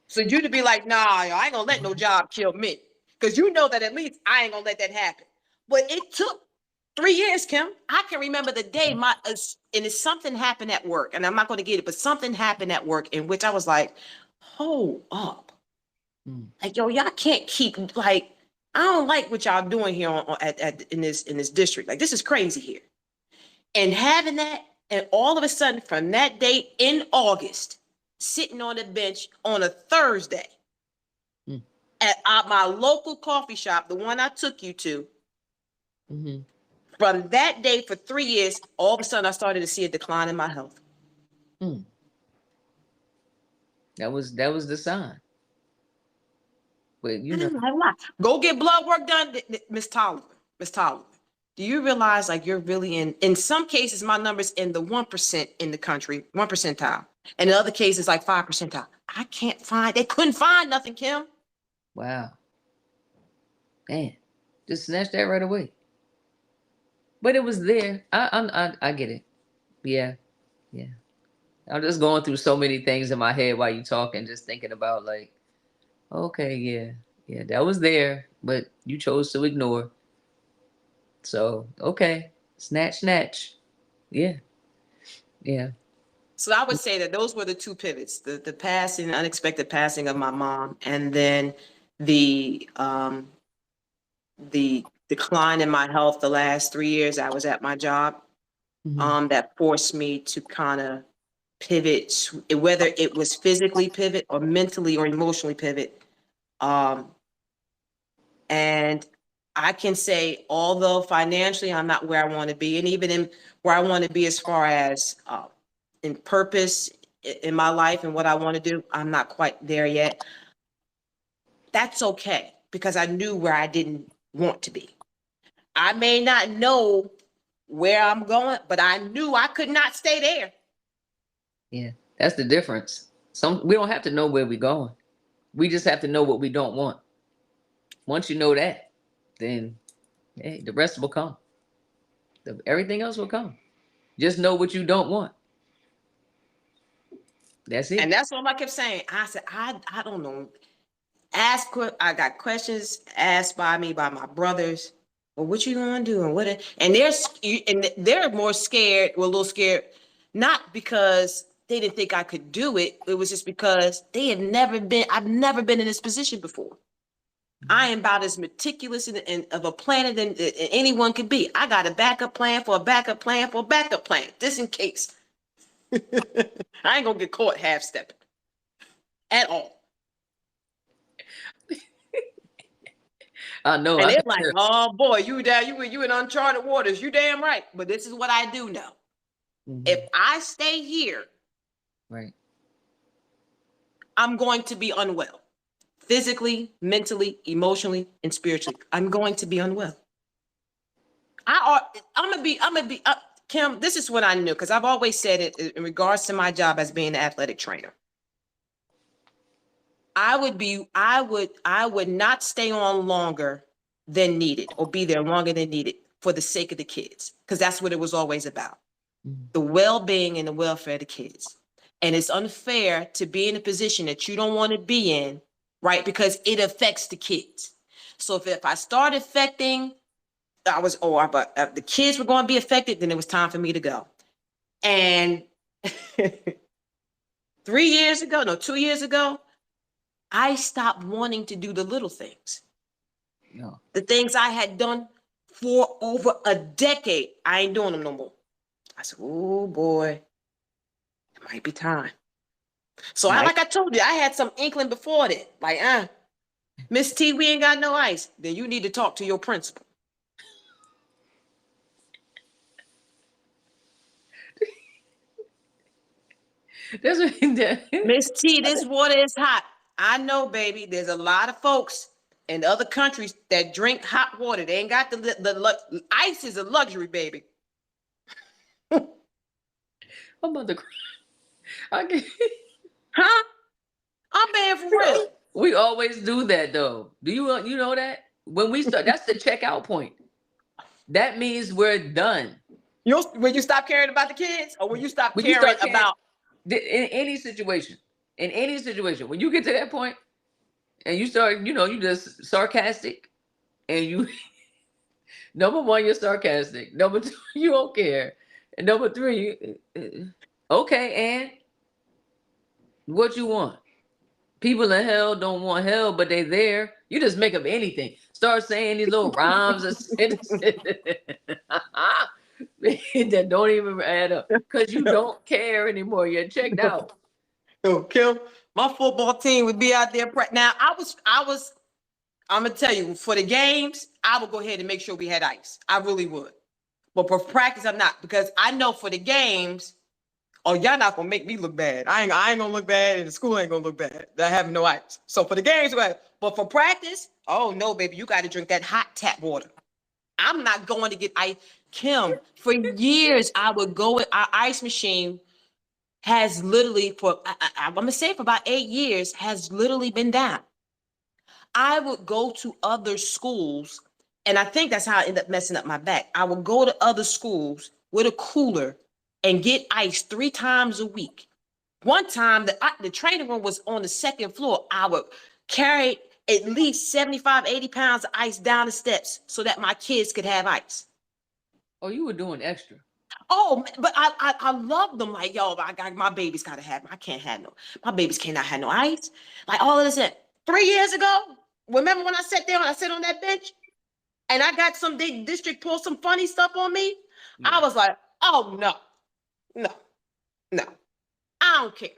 So you to be like, nah, I ain't gonna let no job kill me. Because you know that at least I ain't gonna let that happen. But it took 3 years, Kim. I can remember the day and it's something happened at work, and I'm not gonna get it, but something happened at work in which I was like, hold up. Like, yo, y'all can't keep like, I don't like what y'all doing here in this district. Like, this is crazy here. And having that, and all of a sudden from that day in August, sitting on the bench on a Thursday at my local coffee shop, the one I took you to, from that day for 3 years, all of a sudden I started to see a decline in my health. That was the sign. But go get blood work done, Miss Tolliver. Miss Tolliver, do you realize like you're really in some cases my number's in the 1% in the country, 1 percentile, and in other cases like 5 percentile. They couldn't find nothing, Kim. Wow. Man, just snatch that right away. But it was there. I get it. Yeah. I'm just going through so many things in my head while you talking, just thinking about like, okay, yeah, that was there, but you chose to ignore. So okay, snatch. Yeah. So I would say that those were the two pivots: the passing, unexpected passing of my mom, and then the decline in my health the last 3 years I was at my job, that forced me to kind of pivot, whether it was physically pivot or mentally or emotionally pivot. And I can say, although financially I'm not where I want to be, and even in where I want to be as far as in purpose in my life and what I want to do, I'm not quite there yet. That's okay, because I knew where I didn't want to be. I may not know where I'm going, but I knew I could not stay there. Yeah, that's the difference. We don't have to know where we're going. We just have to know what we don't want. Once you know that, then hey, the rest will come. Everything else will come. Just know what you don't want. That's And it. that's all I kept saying. I said, I don't know. I got questions asked by me by my brothers. Well, what you gonna do and and they're more scared, well, a little scared, not because they didn't think I could do it. It was just because I've never been in this position before. I am about as meticulous of a planner than anyone could be. I got a backup plan for a backup plan for a backup plan, just in case. I ain't gonna get caught half stepping at all. I know. And I've they're been like, there. "Oh boy, you in uncharted waters. You damn right." But this is what I do know: if Mhm. I stay here, Right. I'm going to be unwell, physically, mentally, emotionally, and spiritually. I'm going to be unwell. I'm gonna be. Kim, this is what I knew because I've always said it in regards to my job as being an athletic trainer. I would not stay on longer than needed or be there longer than needed for the sake of the kids, because that's what it was always about. Mhm. The well-being and the welfare of the kids. And it's unfair to be in a position that you don't want to be in, right? Because it affects the kids. So if I start affecting, but the kids were going to be affected, then it was time for me to go. And 3 years ago, no, 2 years ago, I stopped wanting to do the little things. No. The things I had done for over a decade, I ain't doing them no more. I said, oh boy, it might be time. So Right. like I told you, I had some inkling before that. Like, Miss T, we ain't got no ice. Then you need to talk to your principal. That's what Miss T, this water is hot. I know, baby. There's a lot of folks in other countries that drink hot water. They ain't got ice is a luxury, baby. I'm about to cry. I can't. Huh? I'm being for real. We always do that though. Do you know that? When we start, that's the checkout point. That means we're done. When you stop caring about the kids, or when you stop When you caring start can't about, in any situation, when you get to that point and you start, you just sarcastic and you number one, you're sarcastic. Number two, you don't care. And number three, okay, and what you want? People in hell don't want hell, but they there. You just make up anything. Start saying these little rhymes or sentences that don't even add up because you don't care anymore. You're checked out. oh, Kim, my football team would be out there. Now, I'm gonna tell you, for the games, I would go ahead and make sure we had ice. I really would. But for practice, I'm not, because I know for the games, oh, y'all not gonna make me look bad. I ain't gonna look bad, and the school ain't gonna look bad. I have no ice. So for the games, but for practice, oh no, baby, you got to drink that hot tap water. I'm not going to get ice. Kim, for years, I would go with our ice machine. Has literally I'm gonna say for about 8 years has literally been down. I would go to other schools, and I think that's how I ended up messing up my back. I would go to other schools with a cooler and get ice 3 times a week. One time, the training room was on the second floor. I would carry at least 75, 80 pounds of ice down the steps so that my kids could have ice. Oh, you were doing extra. Oh, but I love them. Like, yo, my babies gotta have. I can't have no. My babies cannot have no ice. Like all of this. 3 years ago, remember when I sat on that bench, and I got some big district pull some funny stuff on me. Yeah. I was like, oh no, no, no, I don't care.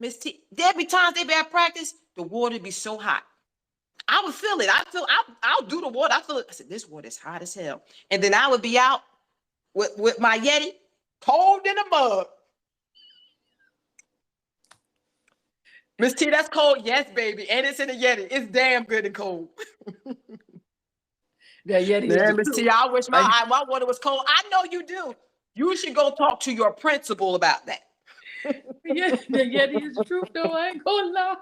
Miss T, there'd be times they be at practice, the water be so hot. I would feel it. I'll do the water. I feel it. I said, this water is hot as hell. And then I would be out with my Yeti, cold in a mug. Miss T, that's cold. Yes, baby. And it's in a Yeti. It's damn good and cold. That Yeti is the Man, Miss truth. T, I wish Like, my water was cold. I know you do. You should go talk to your principal about that. yeah, the Yeti is the truth, though. I ain't gonna lie.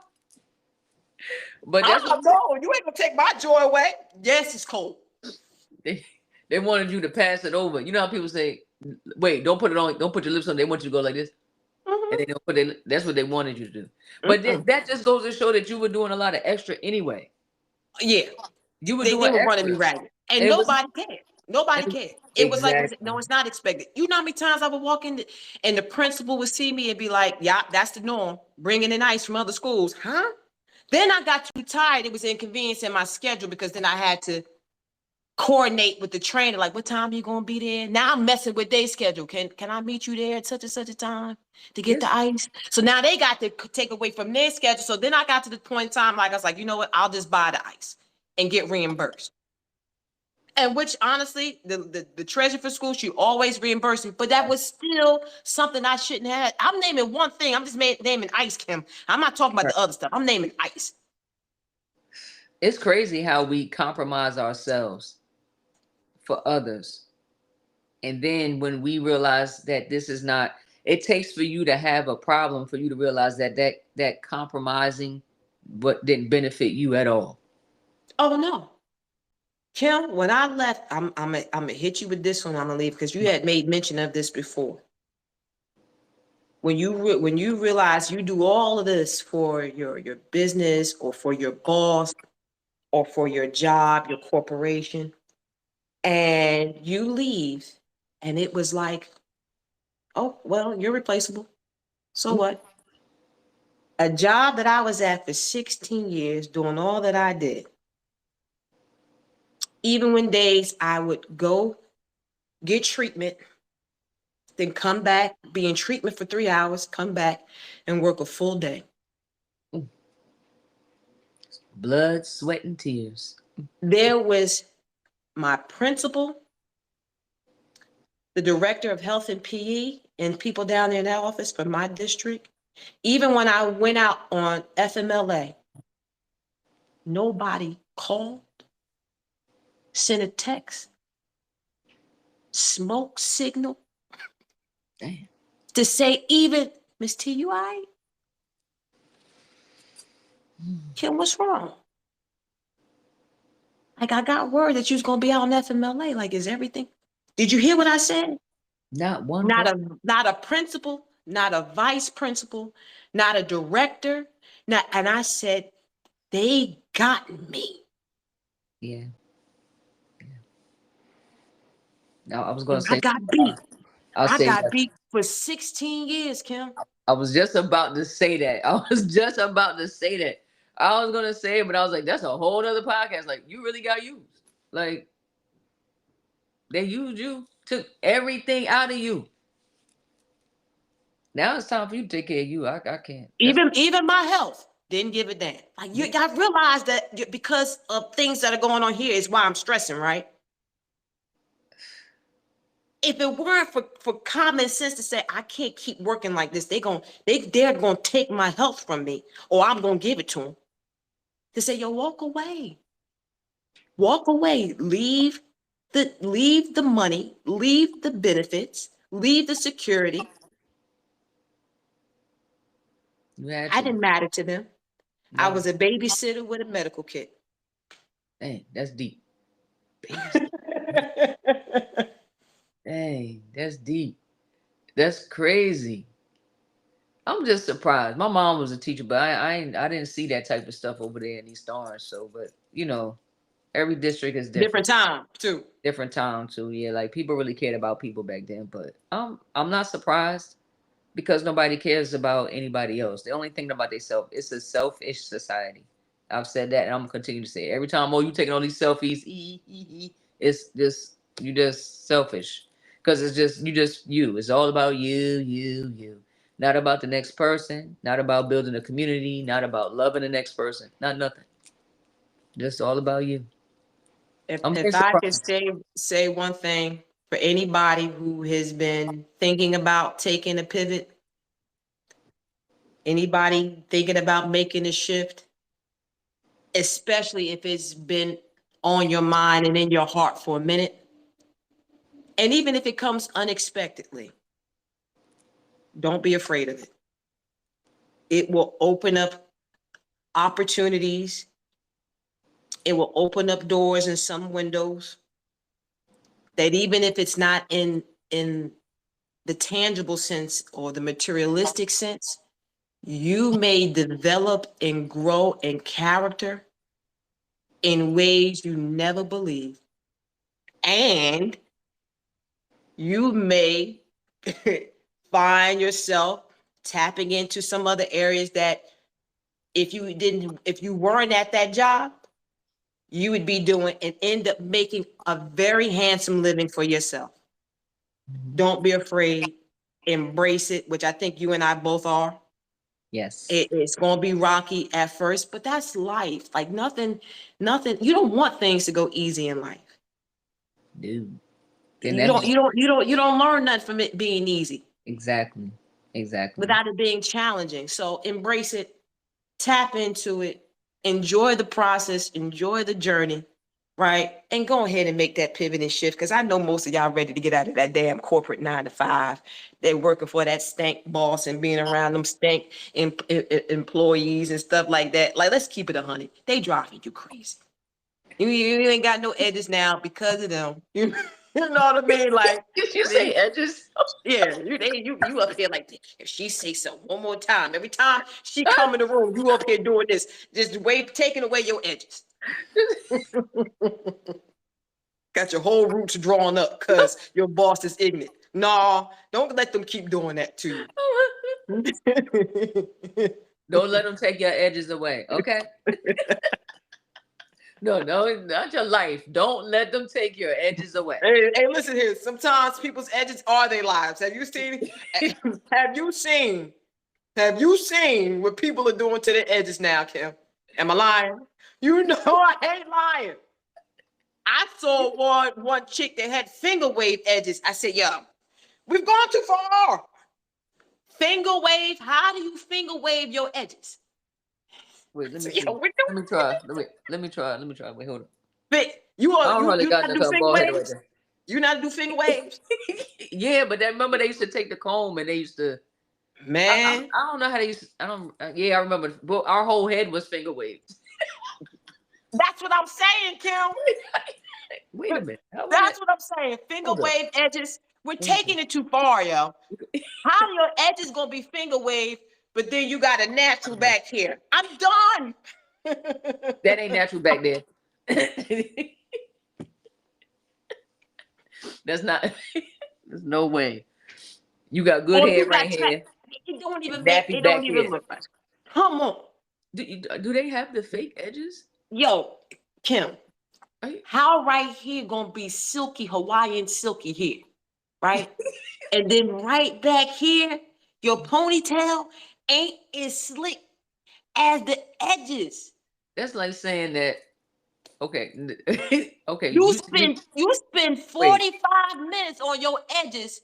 But I that's what don't know. You ain't gonna take my joy away. Yes, it's cold. they wanted you to pass it over. You know how people say, "Wait, don't put it on. Don't put your lips on." They want you to go like this. and they don't put it. That's what they wanted you to do. But Mm-mm. that just goes to show that you were doing a lot of extra anyway. Yeah, You were they doing were running me extra. ragged, and It was nobody cared. Nobody it, cared. It was like, exactly. no, it's not expected. You know how many times I would walk in and the principal would see me and be like, "Yeah, that's the norm. Bringing in ice from other schools, huh?" Then I got too tired. It was inconveniencing my schedule because then I had to coordinate with the trainer. Like, what time are you gonna be there? Now I'm messing with their schedule. Can I meet you there at such and such a time to get the Yes, ice? So now they got to take away from their schedule. So then I got to the point in time, like I was like, you know what? I'll just buy the ice and get reimbursed. And which honestly, the treasurer for school, she always reimbursed me, but that was still something I shouldn't have. I'm naming one thing. I'm just naming ice, Kim. I'm not talking about right. the other stuff. I'm naming ice. It's crazy how we compromise ourselves for others. And then when we realize that this is not, it takes for you to have a problem for you to realize that compromising what didn't benefit you at all. Oh no. Kim, when I left, I'm gonna hit you with this one. I'm gonna leave because you had made mention of this before. When you realize you do all of this for your business or for your boss or for your job, your corporation, and you leave, and it was like, oh well, you're replaceable. So Mm, what? A job that I was at for 16 years, doing all that I did, even when days I would go get treatment, then come back, be in treatment for 3 hours, come back and work a full day. mm. Blood, sweat, and tears. There was my principal, the director of health and PE, and people down there in that office from my district. Even when I went out on FMLA, nobody called, sent a text, smoke signal Damn. to say, even Miss T, you all right? Kim, what's wrong? Like, I got word that you was gonna be out on FMLA. Like, is everything? Did you hear what I said? Not one Not person. a principal, not a vice principal, not a director. Not, and I said, they got me. Yeah. Now I was gonna And I say got beat. I'll I say got that. beat for 16 years, Kim. I was just about to say that. I was just about to say that. I was gonna say it, but I was like, that's a whole other podcast. Like, you really got used. Like, they used you, took everything out of you. Now it's time for you to take care of you. I can't. That's Even my health didn't give a damn. Like, you yeah. got to realize that because of things that are going on here is why I'm stressing, right? If it weren't for common sense to say I can't keep working like this, they're gonna take my health from me, or I'm gonna give it to them. To say, yo, walk away, leave the money, leave the benefits, leave the security. You had I to. didn't matter to them. I No. was a babysitter with a medical kit. Dang, that's deep. Baby. Dang, that's deep. That's crazy. I'm just surprised. My mom was a teacher, but I didn't see that type of stuff over there in these stars. So, but every district is different. Different time too. Different time too. Yeah, like people really cared about people back then. But I'm not surprised because nobody cares about anybody else. The only thing about themselves, it's a selfish society. I've said that, and I'm gonna continue to say it. Every time, oh, you taking all these selfies, it's just you just selfish because it's just you. It's all about you. Not about the next person. Not about building a community. Not about loving the next person. Not nothing. Just all about you. I'm very If I could surprised. say one thing for anybody who has been thinking about taking a pivot, anybody thinking about making a shift, especially if it's been on your mind and in your heart for a minute, and even if it comes unexpectedly, don't be afraid of it. It will open up opportunities. It will open up doors and some windows that even if it's not in the tangible sense or the materialistic sense, you may develop and grow in character in ways you never believed. And you may find yourself tapping into some other areas that if you weren't at that job, you would be doing and end up making a very handsome living for yourself. Don't be afraid. Embrace it, which I think you and I both are. Yes. It's going to be rocky at first, but that's life. Like nothing. You don't want things to go easy in life. Dude. Then You that don't, means you don't, you don't, you don't learn nothing from it being easy exactly. Exactly. without it being challenging. So embrace it, tap into it, enjoy the process, enjoy the journey, right? And go ahead and make that pivot and shift. Cause I know most of y'all ready to get out of that damn corporate 9 to 5. They're working for that stank boss and being around them stank employees and stuff like that. Like, let's keep it 100. They driving you crazy. You ain't got no edges now because of them. You know what I mean? Like, You say edges? yeah, you up here like, if she say so one more time, every time she come in the room, you up here doing this, just taking away your edges. Got your whole roots drawn up because your boss is ignorant. No, don't let them keep doing that to you. Don't let them take your edges away, okay? No, not your life. Don't let them take your edges away. Hey, listen here. Sometimes people's edges are their lives. Have you seen? Have you seen? Have you seen what people are doing to their edges now, Kim? Am I lying? You know I ain't lying. I saw one chick that had finger wave edges. I said, yo, we've gone too far. Finger wave? How do you finger wave your edges? Wait, let me So, see. yo, Let me try. Let me try. Wait, hold on. but I don't really you got not the do finger ball head right waves? there. You not do finger waves? Yeah, but remember they used to take the comb and they used to. Man, I don't know how they used. I don't. Yeah, I remember. But our whole head was finger waves. that's what I'm saying, Kim. Wait a minute. How was that? That's what I'm saying. Finger Hold up. wave edges. We're Let me see. taking it too far, yo. How your edges gonna be finger wave, but then you got a natural back here? I'm done. That ain't natural back there. That's not. There's no way. You got good Or hair you right got track. here. It don't even make. Nappy It don't back even here. look right. Come on, Do they have the fake edges? yo, Kim. You, How right here gonna be silky Hawaiian silky here, right? And then right back here, your ponytail ain't as slick as the edges. that's like saying that. Okay. Okay. You spend Wait. 45 minutes on your edges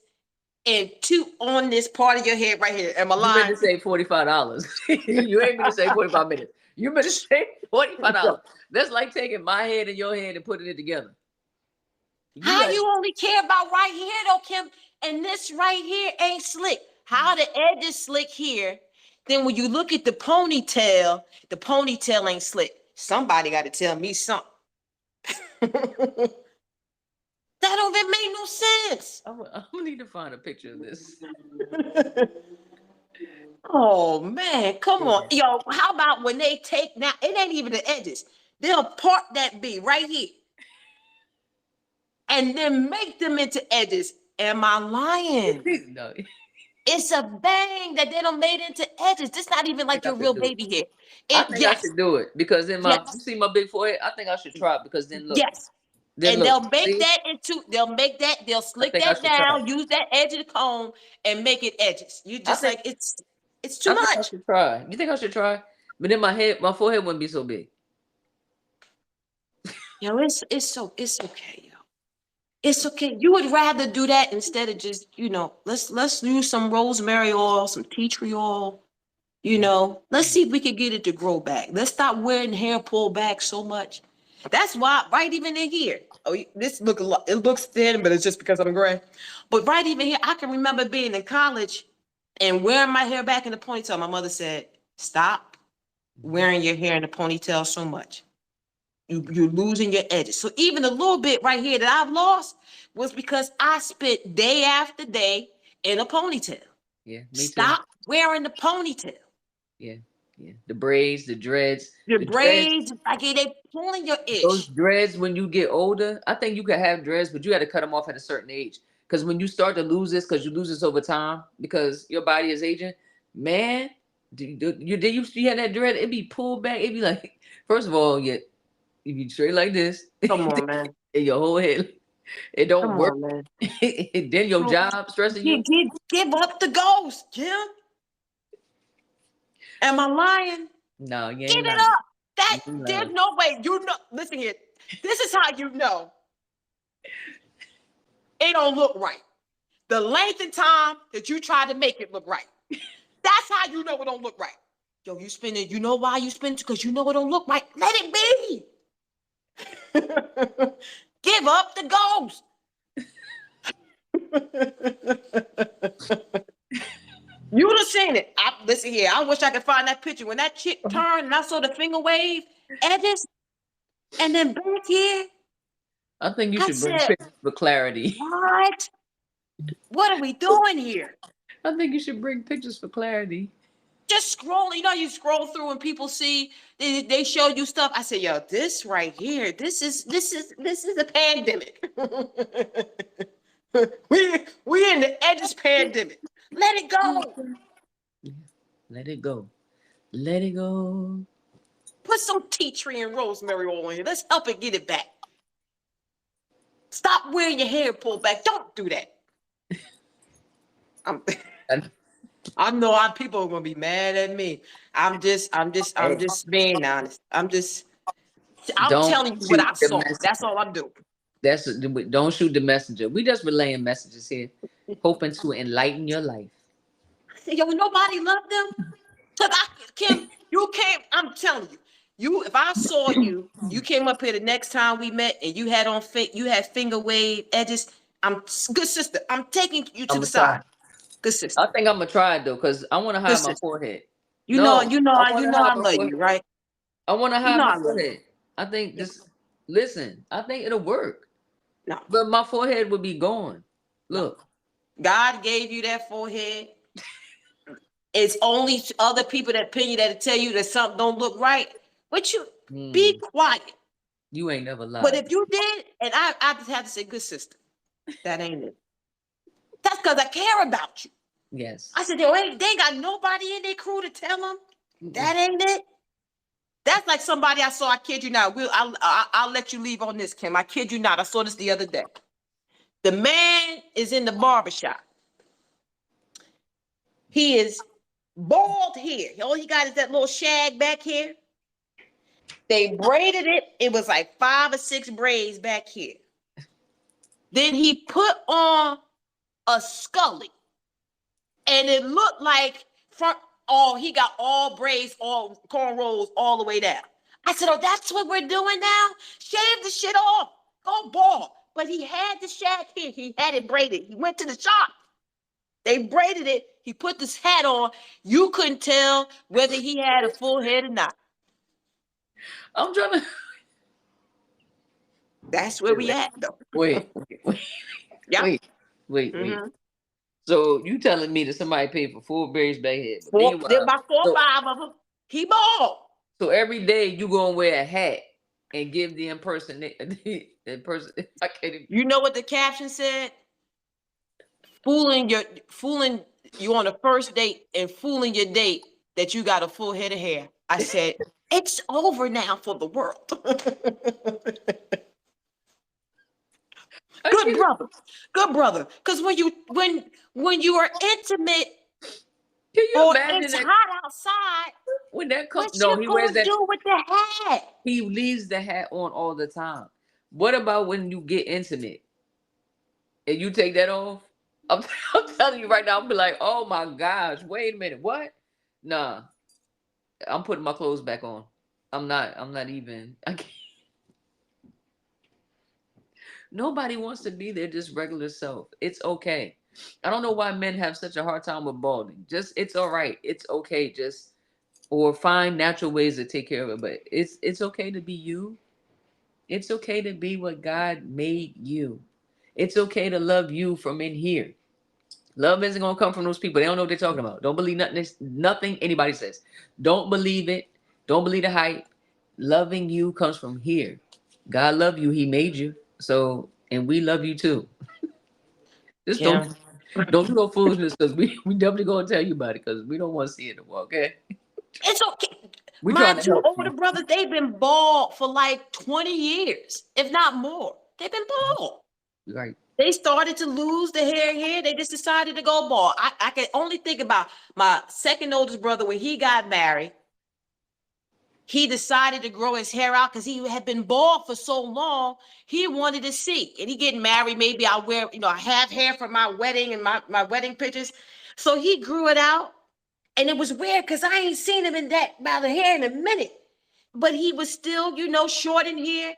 and two on this part of your head right here. Am I You meant to lying? say $45. You ain't meant to say 45 minutes. You meant to say $45. That's like taking my head and your head and putting it together. You How got you only care about right here though, Kim? And this right here ain't slick. How the edge is slick here. Then when you look at the ponytail ain't slick. Somebody got to tell me something. That don't even make no sense. I'm gonna need to find a picture of this. Oh man, come on. Yo, how about when they take now, it ain't even the edges. They'll part that B right here and then make them into edges. Am I lying? No, It's a bang that they don't made into edges. This not even I think like I your should real do it. baby hair. I It think I yes, should do it because in my you yes, see my big forehead. I think I should try it because yes. then And look. See, they'll I slick think I that should try. down, use that edge of the comb and make it edges. You I just think like it's too I think I much. should try. You think I should try? But then my forehead wouldn't be so big. Yo, it's okay, yo. It's okay. You would rather do that instead of just, let's use some rosemary oil, some tea tree oil, Let's see if we can get it to grow back. Let's stop wearing hair pulled back so much. That's why, right even in here. Oh, this look a lot. It looks thin, but it's just because I'm gray. But right even here, I can remember being in college and wearing my hair back in the ponytail. My mother said, "Stop wearing your hair in a ponytail so much. You're losing your edges." So even a little bit right here that I've lost was because I spent day after day in a ponytail. Yeah, me too. Stop wearing the ponytail. Yeah, yeah. The braids, the dreads, Your the dreads. braids, like they pulling your Those itch. dreads, when you get older, I think you can have dreads, but you got to cut them off at a certain age. Because when you start to lose this, because you lose this over time, because your body is aging, man, you had that dread, it'd be pulled back. It'd be like, first of all, you be straight like this, Come on, man. in your whole head, it Come don't work. on, man. Then your job stressing you. Give up the ghost, Jim. Am I lying? No, you Give ain't it lying. up. You ain't There's lying. no way. You know, listen here. This is how you know it don't look right. The length and time that you try to make it look right. That's how you know it don't look right. Yo, you spend it. You know why you spend it? Because you know it don't look right. Let it be. Give up the ghost. You'd have seen it. Listen here. I wish I could find that picture when that chick turned and I saw the finger wave edges, and then back here, I think you I should bring said, pictures for clarity. "What? What are we doing here?" I think you should bring pictures for clarity. Just scroll. You know, you scroll through and people see they show you stuff. I said, "Yo, this right here. This is a pandemic. we in the edges pandemic. Let it go. Yeah. Let it go. Let it go. Put some tea tree and rosemary oil in here. Let's help it get it back. Stop wearing your hair pulled back. Don't do that." I'm, And- I know people are gonna be mad at me. I'm Hey, just being honest. I'm don't telling you what shoot I the saw. That's messenger. all I'm doing. Don't shoot the messenger. We just relaying messages here, hoping to enlighten your life. I said, yo, nobody loved them. Cause Kim, you came. I'm telling you, if I saw you, you came up here the next time we met, and you had on you had finger wave edges. I'm good sister. I'm taking you to I'm the gonna try. side. Good sister. I think I'm gonna try it though, cause I want to Good hide my sister. forehead. You know, No, I want you to know, hide I my love you, forehead. right? I want to You hide know, my I love you. forehead. I think this. Listen, I think it'll work, No, but my forehead would be gone. no. Look, God gave you that forehead. It's only other people that pin you that tell you that something don't look right. But you be hmm, quiet. you ain't never But lied. if you did, and I just have to say, good sister, that ain't it. That's because I care about you. I Yes. said, they ain't got nobody in their crew to tell them Mm-mm. that ain't it. That's like somebody I saw. I kid you not. I'll let you leave on this, Kim. I kid you not. I saw this the other day. The man is in the barbershop. He is bald here. All he got is that little shag back here. They braided it. It was like 5 or 6 braids back here. Then he put on a scully, and it looked like front. Oh, he got all braids, all cornrows, all the way down. I said, "Oh, that's what we're doing now. Shave the shit off. Go bald." But he had the shag here. He had it braided. He went to the shop. They braided it. He put this hat on. You couldn't tell whether he had a full head or not. I'm trying to That's where we at, though. wait, wait, Yep. wait, wait. Mm-hmm. So you telling me that somebody paid for full berries back here, but There meanwhile, about 4 or 5 of them. He bald. so every day you gonna wear a hat and give the the person. I can't even. You know what the caption said? Fooling you on the first date and fooling your date that you got a full head of hair. I said, it's over now for the world. I Good can't. brother. Good brother. Because when you are intimate Can you or imagine it's that hot outside, when that what comes? No, you he wears gonna that. do with the hat? He leaves the hat on all the time. What about when you get intimate and you take that off? I'm, I'm telling you right now, I'll be like, oh my gosh, wait a minute, what? Nah, I'm putting my clothes back on. I'm not even. I can't. Nobody wants to be their just regular self. It's okay. I don't know why men have such a hard time with balding. Just it's all right. It's okay. Just or find natural ways to take care of it. But it's okay to be you. It's okay to be what God made you. It's okay to love you from in here. Love isn't gonna come from those people. They don't know what they're talking about. Don't believe nothing anybody says. Don't believe it. Don't believe the hype. Loving you comes from here. God love you. He made you. So, and we love you too. Just Kim. don't do no foolishness because we definitely gonna tell you about it because we don't want to see it anymore. Okay, It's okay. we My trying to two help older you. brothers, they've been bald for like 20 years, if not more. They've been bald. Right. They started to lose the hair here. They just decided to go bald. I can only think about my second oldest brother when he got married. He decided to grow his hair out because he had been bald for so long. He wanted to see. And he getting married. Maybe I wear, I have hair for my wedding and my wedding pictures. So he grew it out. And it was weird because I ain't seen him in that amount of hair in a minute. But he was still, short in here.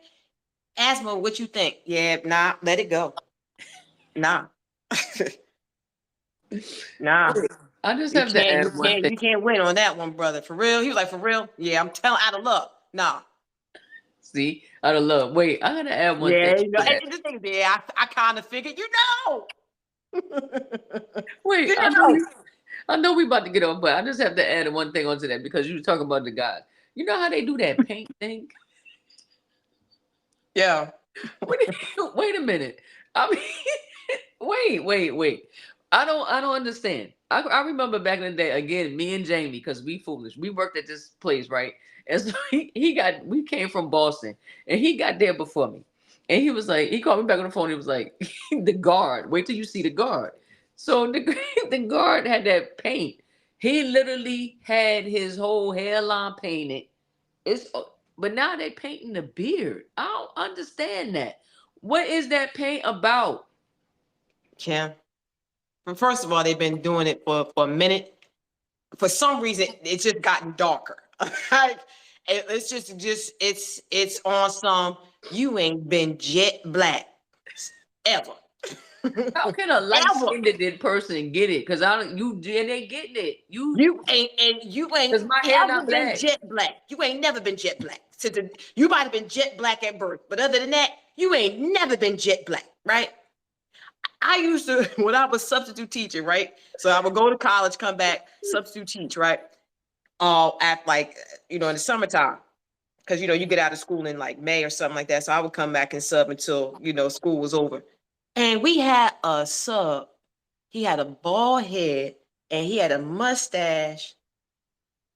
Asthma, what you think? Yeah, nah, let it go. Nah. Nah. I just You have to can't, you add one can't, thing. you can't win on that one, brother. For real. He was like, for real? Yeah, I'm telling out of love. Nah. See, out of love. Wait, I gotta add one thing Yeah, to that. and the thing, yeah, I kind of figured, Wait, you know. I know we about to get on, but I just have to add one thing onto that because you were talking about the guys. You know how they do that paint thing? Yeah. Wait, wait a minute. I mean, wait. I don't understand. I remember back in the day, again, me and Jamie, because we foolish. We worked at this place, right? And so we came from Boston, and he got there before me. And he was like, he called me back on the phone. He was like, the guard, wait till you see the guard. So the, the guard had that paint. He literally had his whole hairline painted. It's but now they painting the beard. I don't understand that. What is that paint about? Kim. Well, first of all, they've been doing it for a minute. For some reason, it's just gotten darker. Like it's it's on some. You ain't been jet black ever, How can a light ever. skinned person get it? Because I don't you and they getting it. You ain't Because my hair ever not been black. jet black. You ain't never been jet black. You might have been jet black at birth, but other than that, you ain't never been jet black, right? I used to when I was substitute teaching, right? So I would go to college, come back, substitute teach, right? At like in the summertime, because you get out of school in like May or something like that. So I would come back and sub until school was over. And we had a sub. He had a bald head and he had a mustache,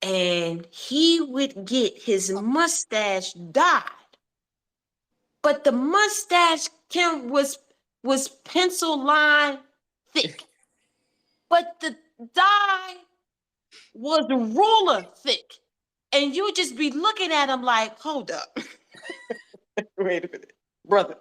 and he would get his mustache dyed. But the mustache Kim was pencil line thick, but the dye was ruler thick. And you just be looking at him like, hold up. Wait a minute. Brother.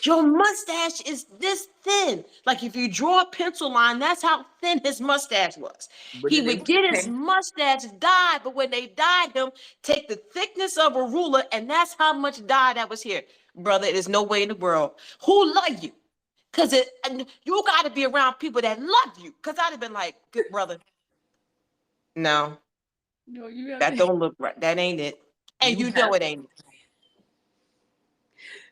Your mustache is this thin. Like if you draw a pencil line, that's how thin his mustache was. But He did they would put the get his paint? mustache dyed, but when they dyed him, take the thickness of a ruler, and that's how much dye that was here. Brother, there's no way in the world. Who love you? Because you got to be around people that love you. Because I'd have been like, good brother, no, No, you have that to don't look right. That ain't it. And you you know have it ain't.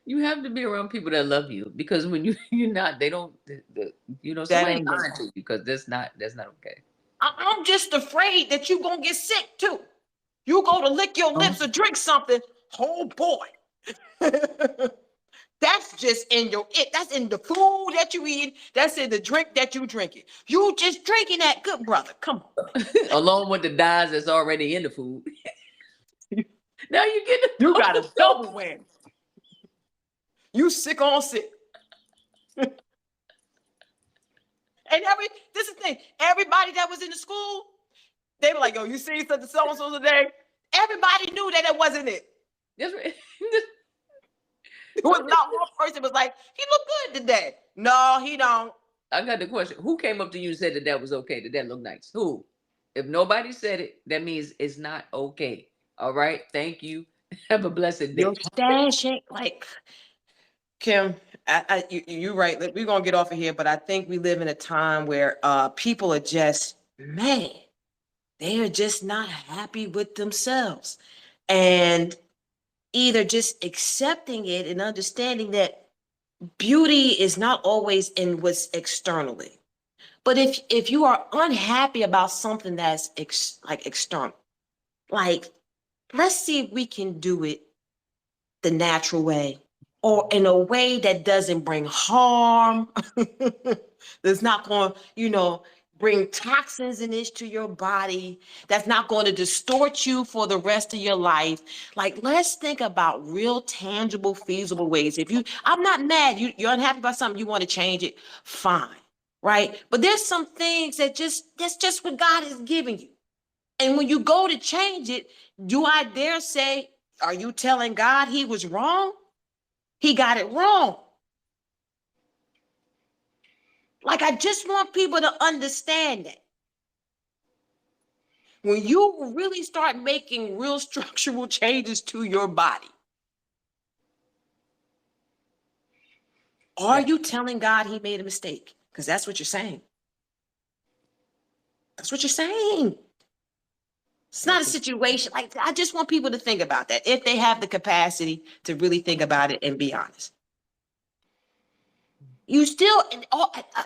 you have to be around people that love you because when you're not, they don't That somebody ain't it. lying to you because that's not okay. I'm just afraid that you're going to get sick too. You go to lick your Oh, lips or drink something. Oh boy. That's just in that's in the food that you eat. That's in the drink that you drinking. You just drinking that, good brother. Come along with the dyes that's already in the food. on. Now you get You got the a double whammy. You sick on sick. And this is the thing. Everybody that was in the school, they were like, yo, you see such and so today? Everybody knew that it wasn't it. That's right. There was not one person was like, he looked good today. No, he don't. I got the question. Who came up to you and said that was okay? That looked nice? Who? If nobody said it, that means it's not okay. All right. Thank you. Have a blessed Your day. stash ain't like Kim. You're right. We're gonna get off of here, but I think we live in a time where people are just mad. They are just not happy with themselves, and either just accepting it and understanding that beauty is not always in what's externally. But if you are unhappy about something that's like external, like let's see if we can do it the natural way or in a way that doesn't bring harm, that's not going to, bring toxins in this to your body, that's not going to distort you for the rest of your life. Like, let's think about real, tangible, feasible ways. I'm not mad, you're unhappy about something, you want to change it, fine, right? But there's some things that's just what God is giving you. And when you go to change it, do I dare say, are you telling God he was wrong? He got it wrong. Like, I just want people to understand that. When you really start making real structural changes to your body, are you telling God he made a mistake? Because that's what you're saying. That's what you're saying. It's not a situation. Like, I just want people to think about that if they have the capacity to really think about it and be honest. You still,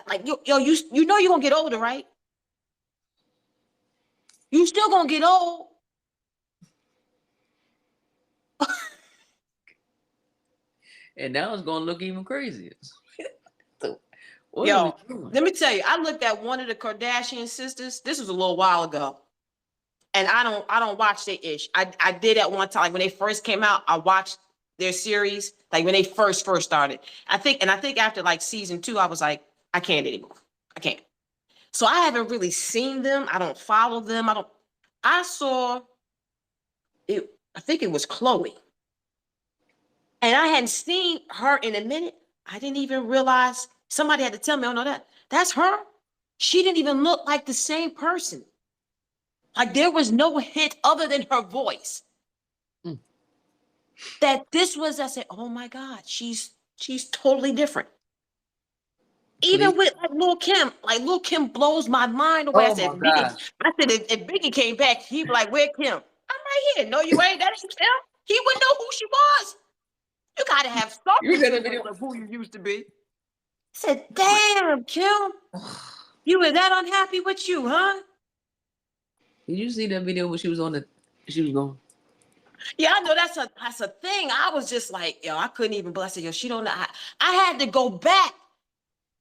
like, you know you're gonna get older, right? You still gonna get old. And now it's gonna look even crazier. So, Yo, let me tell you, I looked at one of the Kardashian sisters. This was a little while ago. And I don't watch their ish. I did at one time, like when they first came out, I watched their series, like when they first started. I think after like season 2, I was like, I can't anymore. I can't. So I haven't really seen them. I don't follow them. I saw it, I think it was Chloe. And I hadn't seen her in a minute. I didn't even realize, somebody had to tell me, oh no, that's her. She didn't even look like the same person. Like, there was no hint other than her voice that this was. I said, oh my God, she's totally different. Even with like Lil Kim blows my mind away. I said, if Biggie came back, he'd be like, where Kim? I'm right here. No, you ain't. That ain't Kim. He wouldn't know who she was. You gotta have something of who you used to be. I said, damn, Kim, you were that unhappy with you, huh? Did you see that video where she was going? Yeah, I know that's a thing. I was just like, yo, I couldn't even bless her. Yo, she don't know. I had to go back.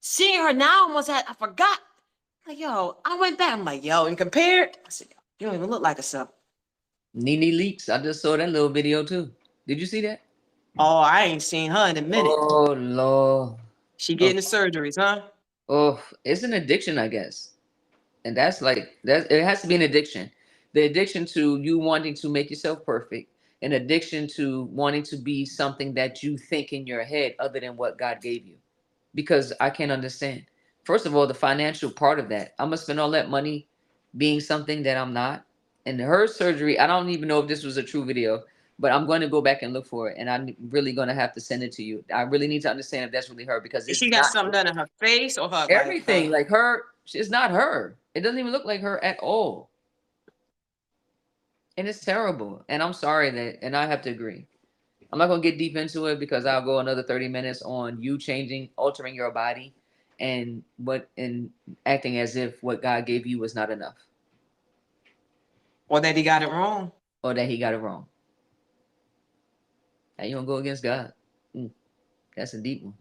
Seeing her now, I forgot. Like, yo, I went back. I'm like, yo, and compared, I said, you don't even look like herself. Nene Leaks. I just saw that little video too. Did you see that? Oh, I ain't seen her in a minute. Oh Lord. She getting the surgeries, huh? Oh, it's an addiction, I guess. And that's it has to be an addiction. The addiction to you wanting to make yourself perfect, an addiction to wanting to be something that you think in your head other than what God gave you. Because I can't understand. First of all, the financial part of that. I'm gonna spend all that money being something that I'm not. And her surgery, I don't even know if this was a true video, but I'm going to go back and look for it. And I'm really going to have to send it to you. I really need to understand if that's really her, because it's she got something done in her face or her everything like her. It's not her. It doesn't even look like her at all. And it's terrible. And I'm sorry and I have to agree. I'm not going to get deep into it because I'll go another 30 minutes on you altering your body and acting as if what God gave you was not enough. Or that he got it wrong. Or that he got it wrong. Now you don't go against God. That's a deep one.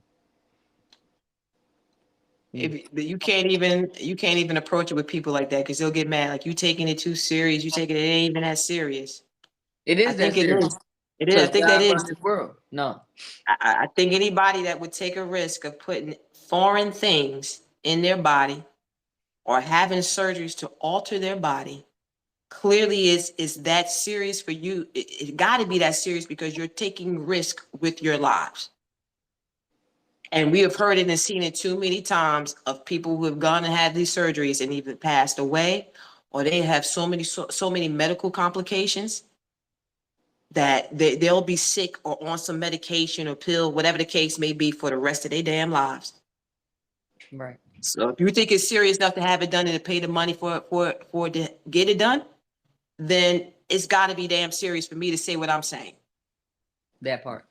You can't even approach it with people like that, because they'll get mad. Like, you taking it too serious. You taking it ain't even that serious. It is that serious. It is. I think that is. World. No. I think anybody that would take a risk of putting foreign things in their body or having surgeries to alter their body clearly is that serious for you. It got to be that serious, because you're taking risk with your lives. And we have heard it and seen it too many times of people who have gone and had these surgeries and either passed away, or they have so many medical complications that they'll be sick or on some medication or pill, whatever the case may be, for the rest of their damn lives. Right. So if you think it's serious enough to have it done and to pay the money for to get it done, then it's got to be damn serious for me to say what I'm saying. That part.